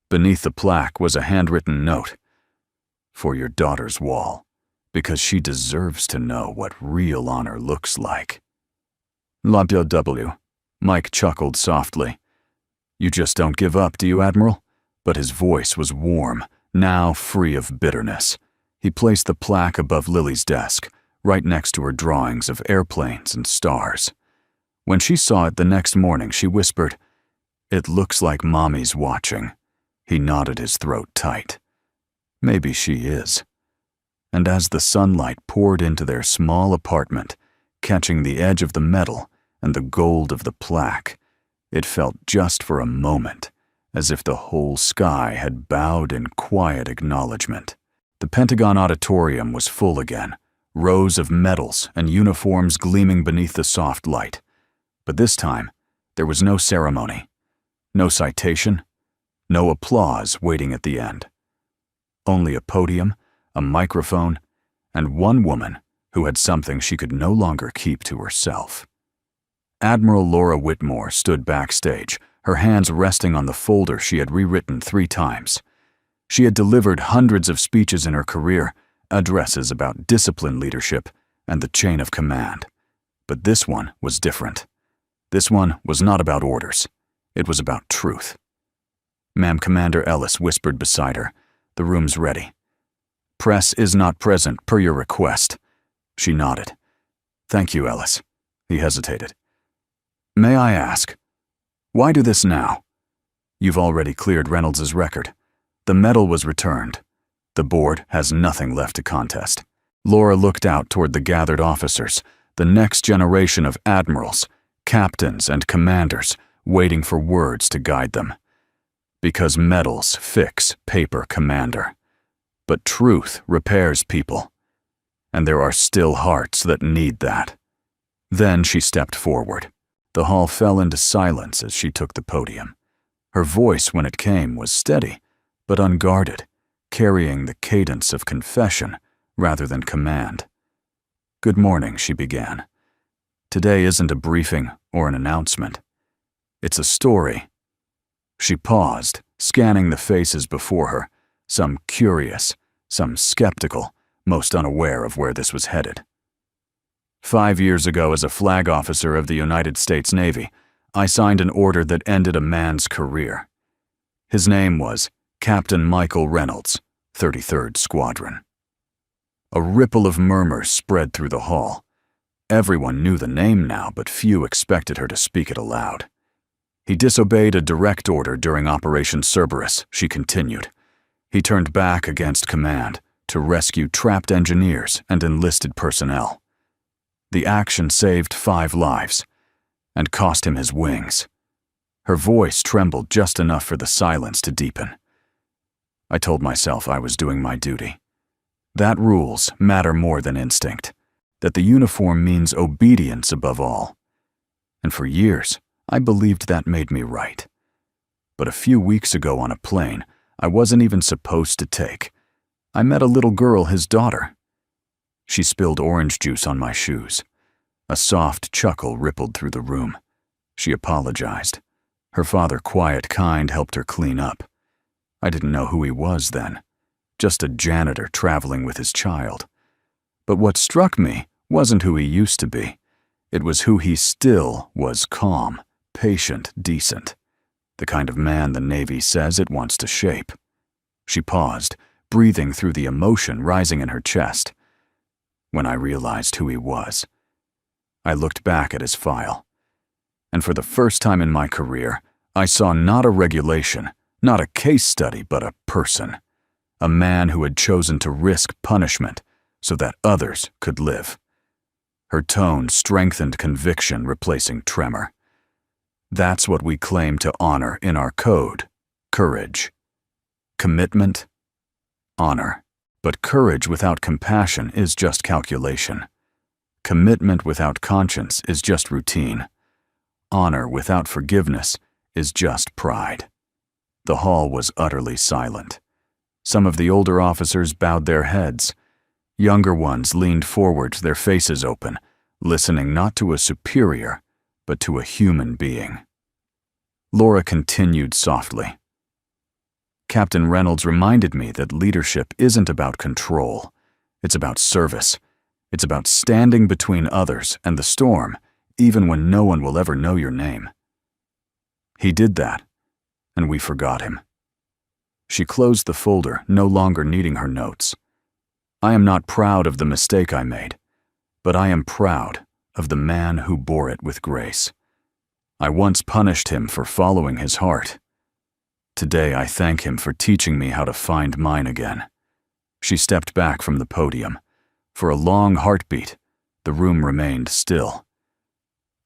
Beneath the plaque was a handwritten note. For your daughter's wall, because she deserves to know what real honor looks like. W. Mike chuckled softly. You just don't give up, do you, Admiral? But his voice was warm, now free of bitterness. He placed the plaque above Lily's desk, right next to her drawings of airplanes and stars. When she saw it the next morning, she whispered, "It looks like Mommy's watching." He knotted his throat tight. Maybe she is. And as the sunlight poured into their small apartment, catching the edge of the metal and the gold of the plaque, it felt just for a moment as if the whole sky had bowed in quiet acknowledgement. The Pentagon auditorium was full again, rows of medals and uniforms gleaming beneath the soft light. But this time, there was no ceremony, no citation, no applause waiting at the end. Only a podium, a microphone, and one woman who had something she could no longer keep to herself. Admiral Laura Whitmore stood backstage, her hands resting on the folder she had rewritten 3 times. She had delivered hundreds of speeches in her career, addresses about discipline leadership and the chain of command. But this one was different. This one was not about orders. It was about truth. "Ma'am," Commander Ellis whispered beside her. "The room's ready." "Press is not present per your request." She nodded. "Thank you, Ellis." He hesitated. "May I ask, why do this now?" "You've already cleared Reynolds's record. The medal was returned. The board has nothing left to contest." Laura looked out toward the gathered officers, the next generation of admirals, captains, and commanders waiting for words to guide them. Because medals fix paper, Commander. But truth repairs people. And there are still hearts that need that. Then she stepped forward. The hall fell into silence as she took the podium. Her voice, when it came, was steady, but unguarded, carrying the cadence of confession rather than command. "Good morning," she began. "Today isn't a briefing or an announcement. It's a story." She paused, scanning the faces before her, some curious, some skeptical, most unaware of where this was headed. 5 years ago, as a flag officer of the United States Navy, I signed an order that ended a man's career. His name was Captain Michael Reynolds, 33rd Squadron. A ripple of murmurs spread through the hall. Everyone knew the name now, but few expected her to speak it aloud. "He disobeyed a direct order during Operation Cerberus," she continued. "He turned back against command to rescue trapped engineers and enlisted personnel. The action saved 5 lives and cost him his wings." Her voice trembled just enough for the silence to deepen. I told myself I was doing my duty. That rules matter more than instinct, that the uniform means obedience above all. And for years, I believed that made me right. But a few weeks ago on a plane I wasn't even supposed to take, I met a little girl, his daughter. She spilled orange juice on my shoes. A soft chuckle rippled through the room. She apologized. Her father, quiet, kind, helped her clean up. I didn't know who he was then, just a janitor traveling with his child. But what struck me wasn't who he used to be. It was who he still was: calm, patient, decent. The kind of man the Navy says it wants to shape. She paused, breathing through the emotion rising in her chest. When I realized who he was, I looked back at his file. And for the first time in my career, I saw not a regulation, not a case study, but a person. A man who had chosen to risk punishment so that others could live. Her tone strengthened conviction, replacing tremor. That's what we claim to honor in our code: courage. Commitment, honor. But courage without compassion is just calculation. Commitment without conscience is just routine. Honor without forgiveness is just pride. The hall was utterly silent. Some of the older officers bowed their heads. Younger ones leaned forward, their faces open, listening not to a superior, but to a human being. Laura continued softly. "Captain Reynolds reminded me that leadership isn't about control. It's about service. It's about standing between others and the storm, even when no one will ever know your name. He did that, and we forgot him." She closed the folder, no longer needing her notes. "I am not proud of the mistake I made, but I am proud of the man who bore it with grace. I once punished him for following his heart. Today I thank him for teaching me how to find mine again." She stepped back from the podium. For a long heartbeat, the room remained still.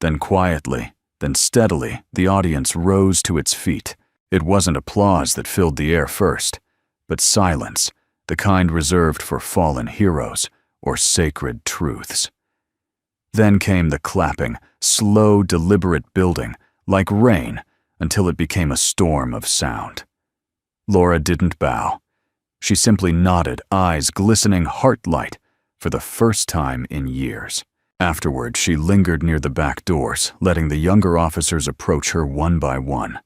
Then quietly, then steadily, the audience rose to its feet. It wasn't applause that filled the air first, but silence, the kind reserved for fallen heroes or sacred truths. Then came the clapping, slow, deliberate building, like rain, until it became a storm of sound. Laura didn't bow. She simply nodded, eyes glistening heart-light, for the first time in years. Afterward, she lingered near the back doors, letting the younger officers approach her one by one.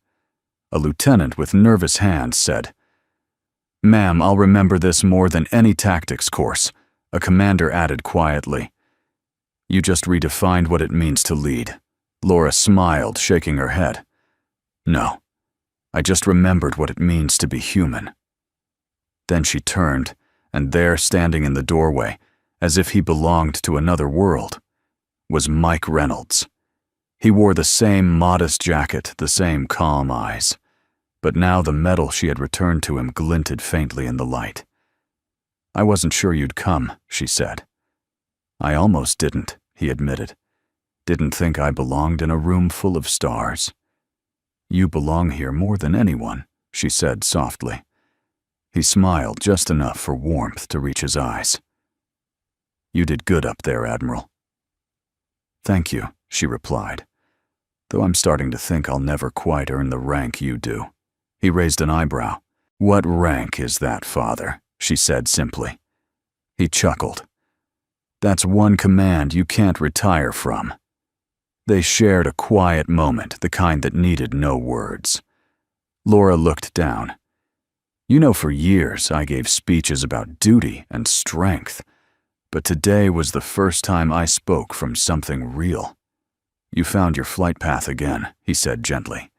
A lieutenant with nervous hands said, "Ma'am, I'll remember this more than any tactics course," a commander added quietly. "You just redefined what it means to lead." Laura smiled, shaking her head. "No, I just remembered what it means to be human." Then she turned, and there, standing in the doorway, as if he belonged to another world, was Mike Reynolds. He wore the same modest jacket, the same calm eyes, but now the medal she had returned to him glinted faintly in the light. "I wasn't sure you'd come," she said. "I almost didn't," he admitted. "Didn't think I belonged in a room full of stars." "You belong here more than anyone," she said softly. He smiled just enough for warmth to reach his eyes. "You did good up there, Admiral." "Thank you," she replied, "though I'm starting to think I'll never quite earn the rank you do." He raised an eyebrow. "What rank is that, Father?" she said simply. He chuckled. "That's one command you can't retire from." They shared a quiet moment, the kind that needed no words. Laura looked down. "You know, for years I gave speeches about duty and strength, but today was the first time I spoke from something real." "You found your flight path again," he said gently.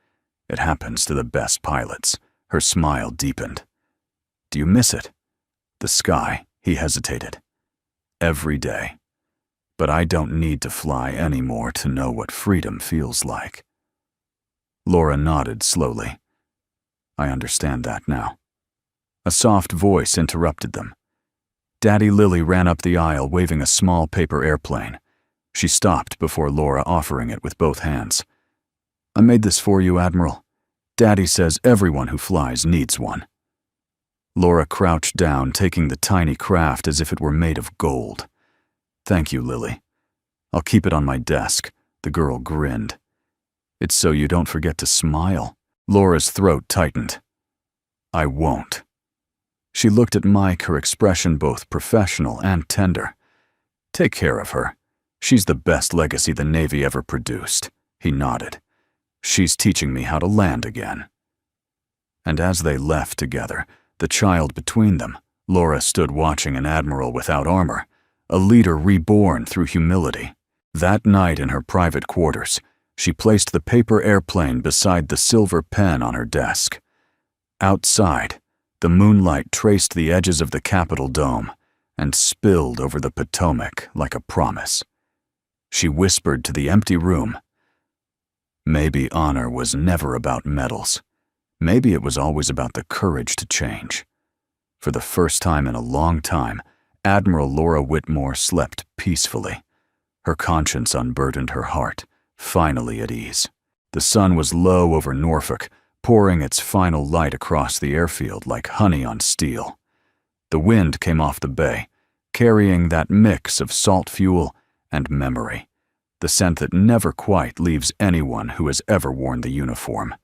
"It happens to the best pilots." Her smile deepened. "Do you miss it?" "The sky," he hesitated. "Every day. But I don't need to fly anymore to know what freedom feels like." Laura nodded slowly. "I understand that now." A soft voice interrupted them. Daddy Lily ran up the aisle waving a small paper airplane. She stopped before Laura, offering it with both hands. "I made this for you, Admiral. Daddy says everyone who flies needs one." Laura crouched down, taking the tiny craft as if it were made of gold. "Thank you, Lily. I'll keep it on my desk." The girl grinned. "It's so you don't forget to smile." Laura's throat tightened. "I won't." She looked at Mike, her expression both professional and tender. "Take care of her. She's the best legacy the Navy ever produced." He nodded. "She's teaching me how to land again." And as they left together, the child between them, Laura stood watching an admiral without armor, a leader reborn through humility. That night in her private quarters, she placed the paper airplane beside the silver pen on her desk. Outside, the moonlight traced the edges of the Capitol dome and spilled over the Potomac like a promise. She whispered to the empty room, "Maybe honor was never about medals. Maybe it was always about the courage to change." For the first time in a long time, Admiral Laura Whitmore slept peacefully. Her conscience unburdened her heart, finally at ease. The sun was low over Norfolk, pouring its final light across the airfield like honey on steel. The wind came off the bay, carrying that mix of salt fuel and memory, the scent that never quite leaves anyone who has ever worn the uniform.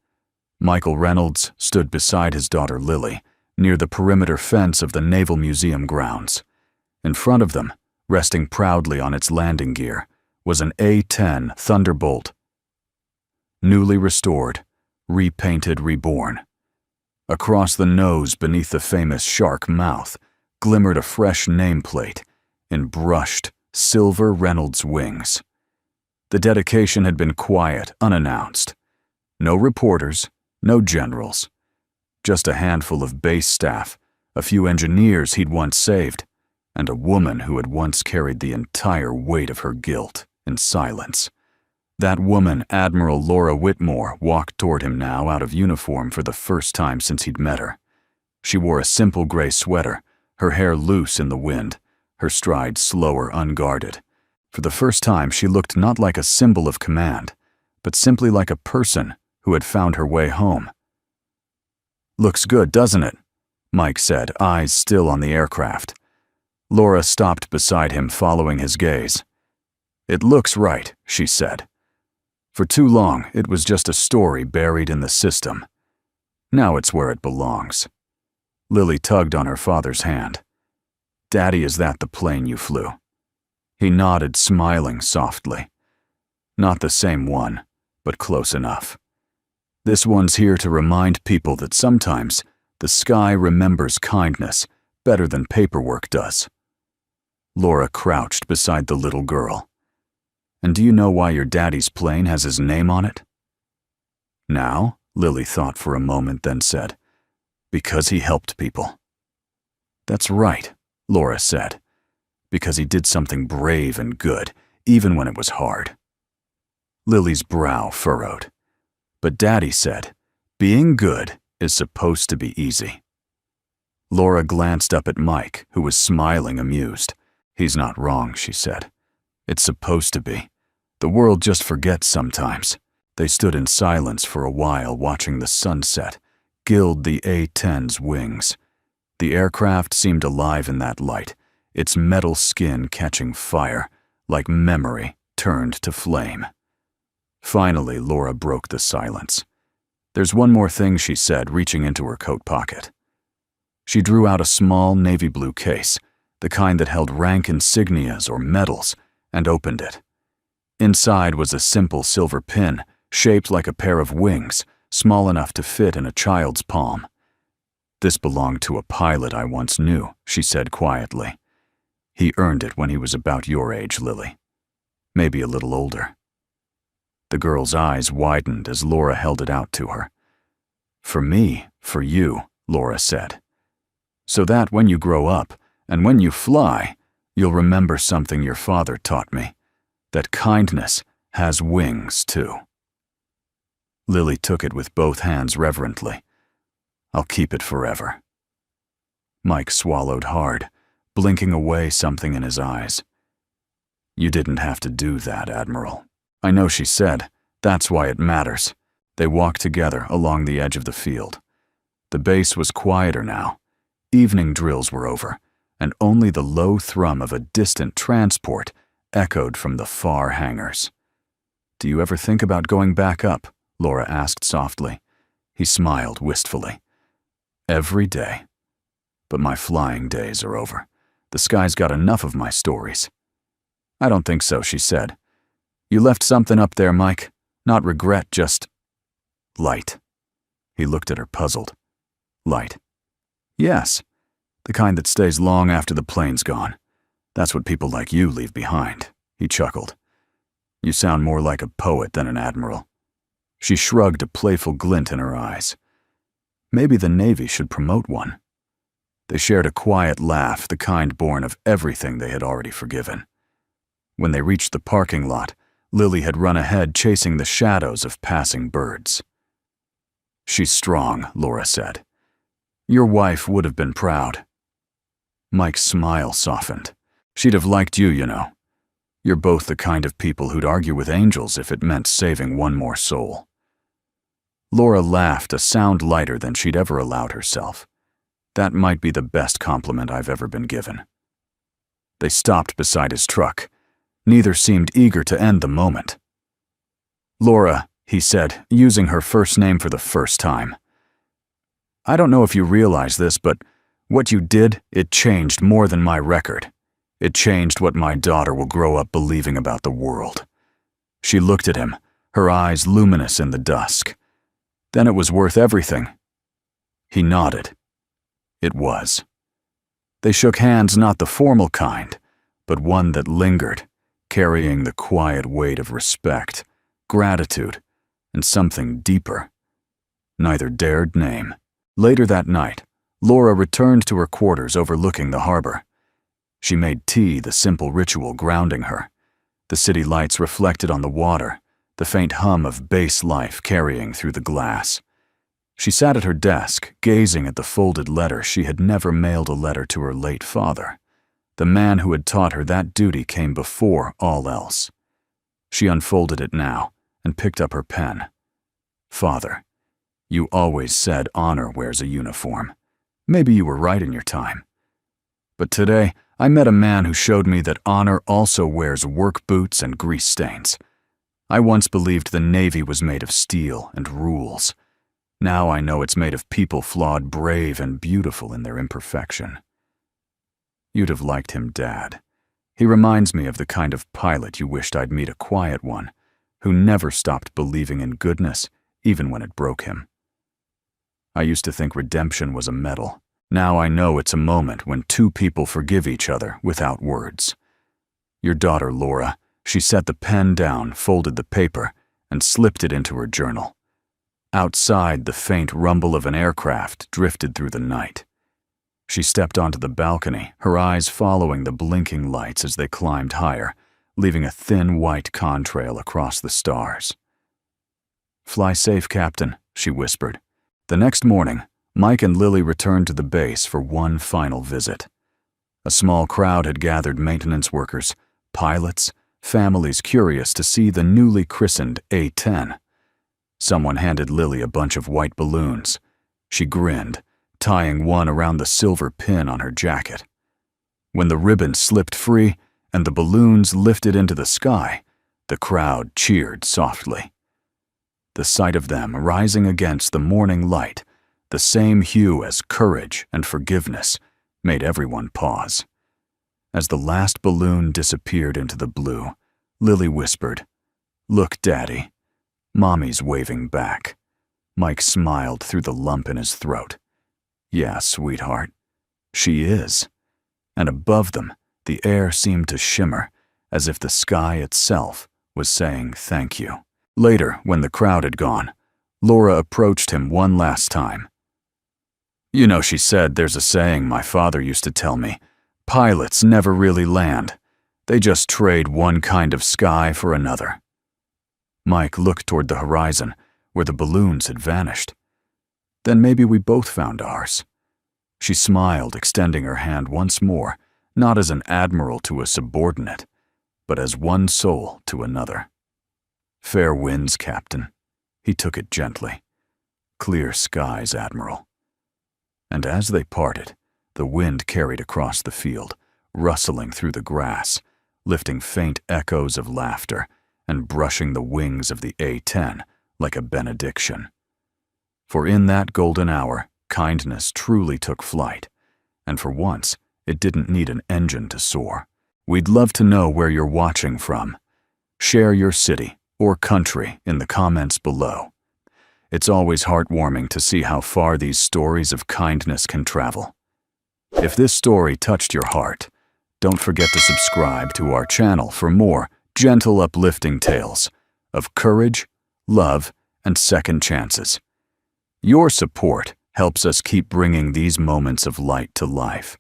Michael Reynolds stood beside his daughter Lily, near the perimeter fence of the Naval Museum grounds. In front of them, resting proudly on its landing gear, was an A-10 Thunderbolt, newly restored, repainted, reborn. Across the nose beneath the famous shark mouth glimmered a fresh nameplate in brushed, silver Reynolds wings. The dedication had been quiet, unannounced. No reporters, no generals. Just a handful of base staff, a few engineers he'd once saved, and a woman who had once carried the entire weight of her guilt in silence. That woman, Admiral Laura Whitmore, walked toward him now out of uniform for the first time since he'd met her. She wore a simple gray sweater, her hair loose in the wind, her stride slower, unguarded. For the first time, she looked not like a symbol of command, but simply like a person who had found her way home. "Looks good, doesn't it?" Mike said, eyes still on the aircraft. Laura stopped beside him, following his gaze. "It looks right," she said. "For too long, it was just a story buried in the system. Now it's where it belongs." Lily tugged on her father's hand. "Daddy, is that the plane you flew?" He nodded, smiling softly. "Not the same one, but close enough. This one's here to remind people that sometimes the sky remembers kindness better than paperwork does." Laura crouched beside the little girl. "And do you know why your daddy's plane has his name on it?" "Now?" Lily thought for a moment, then said, "Because he helped people." "That's right," Laura said. "Because he did something brave and good, even when it was hard." Lily's brow furrowed. "But Daddy said, being good is supposed to be easy." Laura glanced up at Mike, who was smiling, amused. "He's not wrong," she said. "It's supposed to be. The world just forgets sometimes." They stood in silence for a while, watching the sunset gild the A-10's wings. The aircraft seemed alive in that light, its metal skin catching fire, like memory turned to flame. Finally, Laura broke the silence. "There's one more thing," she said, reaching into her coat pocket. She drew out a small navy blue case, the kind that held rank insignias or medals, and opened it. Inside was a simple silver pin, shaped like a pair of wings, small enough to fit in a child's palm. "This belonged to a pilot I once knew," she said quietly. "He earned it when he was about your age, Lily. Maybe a little older." The girl's eyes widened as Laura held it out to her. "For me, for you," Laura said. "So that when you grow up, and when you fly, you'll remember something your father taught me, that kindness has wings too." Lily took it with both hands reverently. "I'll keep it forever." Mike swallowed hard, blinking away something in his eyes. "You didn't have to do that, Admiral." "I know," she said. "That's why it matters." They walked together along the edge of the field. The base was quieter now. Evening drills were over, and only the low thrum of a distant transport echoed from the far hangars. "Do you ever think about going back up?" Laura asked softly. He smiled wistfully. "Every day. But my flying days are over. The sky's got enough of my stories." "I don't think so," she said. "You left something up there, Mike. Not regret, just light." He looked at her, puzzled. "Light?" "Yes. The kind that stays long after the plane's gone. That's what people like you leave behind." He chuckled. "You sound more like a poet than an admiral." She shrugged, a playful glint in her eyes. "Maybe the Navy should promote one." They shared a quiet laugh, the kind born of everything they had already forgiven. When they reached the parking lot, Lily had run ahead, chasing the shadows of passing birds. "She's strong," Laura said. "Your wife would have been proud." Mike's smile softened. "She'd have liked you, you know. You're both the kind of people who'd argue with angels if it meant saving one more soul." Laura laughed, a sound lighter than she'd ever allowed herself. "That might be the best compliment I've ever been given." They stopped beside his truck. Neither seemed eager to end the moment. "Laura," he said, using her first name for the first time. "I don't know if you realize this, but what you did, it changed more than my record. It changed what my daughter will grow up believing about the world." She looked at him, her eyes luminous in the dusk. "Then it was worth everything." He nodded. It was. They shook hands, not the formal kind, but one that lingered, carrying the quiet weight of respect, gratitude, and something deeper. Neither dared name. Later that night, Laura returned to her quarters overlooking the harbor. She made tea, the simple ritual grounding her. The city lights reflected on the water, the faint hum of base life carrying through the glass. She sat at her desk, gazing at the folded letter. She had never mailed a letter to her late father. The man who had taught her that duty came before all else. She unfolded it now and picked up her pen. "Father, you always said honor wears a uniform. Maybe you were right in your time. But today, I met a man who showed me that honor also wears work boots and grease stains. I once believed the Navy was made of steel and rules. Now I know it's made of people flawed, brave, and beautiful in their imperfection. You'd have liked him, Dad. He reminds me of the kind of pilot you wished I'd meet, a quiet one, who never stopped believing in goodness, even when it broke him. I used to think redemption was a medal. Now I know it's a moment when two people forgive each other without words. Your daughter, Laura, she set the pen down, folded the paper, and slipped it into her journal. Outside, the faint rumble of an aircraft drifted through the night. She stepped onto the balcony, her eyes following the blinking lights as they climbed higher, leaving a thin white contrail across the stars. "Fly safe, Captain," she whispered. The next morning, Mike and Lily returned to the base for one final visit. A small crowd had gathered: maintenance workers, pilots, families curious to see the newly christened A-10. Someone handed Lily a bunch of white balloons. She grinned, tying one around the silver pin on her jacket. When the ribbon slipped free and the balloons lifted into the sky, the crowd cheered softly. The sight of them rising against the morning light, the same hue as courage and forgiveness, made everyone pause. As the last balloon disappeared into the blue, Lily whispered, "Look, Daddy." Mommy's waving back. Mike smiled through the lump in his throat. "Yeah, sweetheart, she is." And above them, the air seemed to shimmer, as if the sky itself was saying thank you. Later, when the crowd had gone, Laura approached him one last time. "You know," she said, "there's a saying my father used to tell me. Pilots never really land. They just trade one kind of sky for another." Mike looked toward the horizon, where the balloons had vanished. "Then maybe we both found ours." She smiled, extending her hand once more, not as an admiral to a subordinate, but as one soul to another. "Fair winds, Captain." He took it gently. "Clear skies, Admiral." And as they parted, the wind carried across the field, rustling through the grass, lifting faint echoes of laughter and brushing the wings of the A-10 like a benediction. For in that golden hour, kindness truly took flight, and for once, it didn't need an engine to soar. We'd love to know where you're watching from. Share your city or country in the comments below. It's always heartwarming to see how far these stories of kindness can travel. If this story touched your heart, don't forget to subscribe to our channel for more gentle, uplifting tales of courage, love, and second chances. Your support helps us keep bringing these moments of light to life.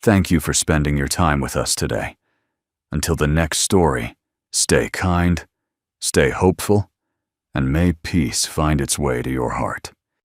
Thank you for spending your time with us today. Until the next story, stay kind, stay hopeful, and may peace find its way to your heart.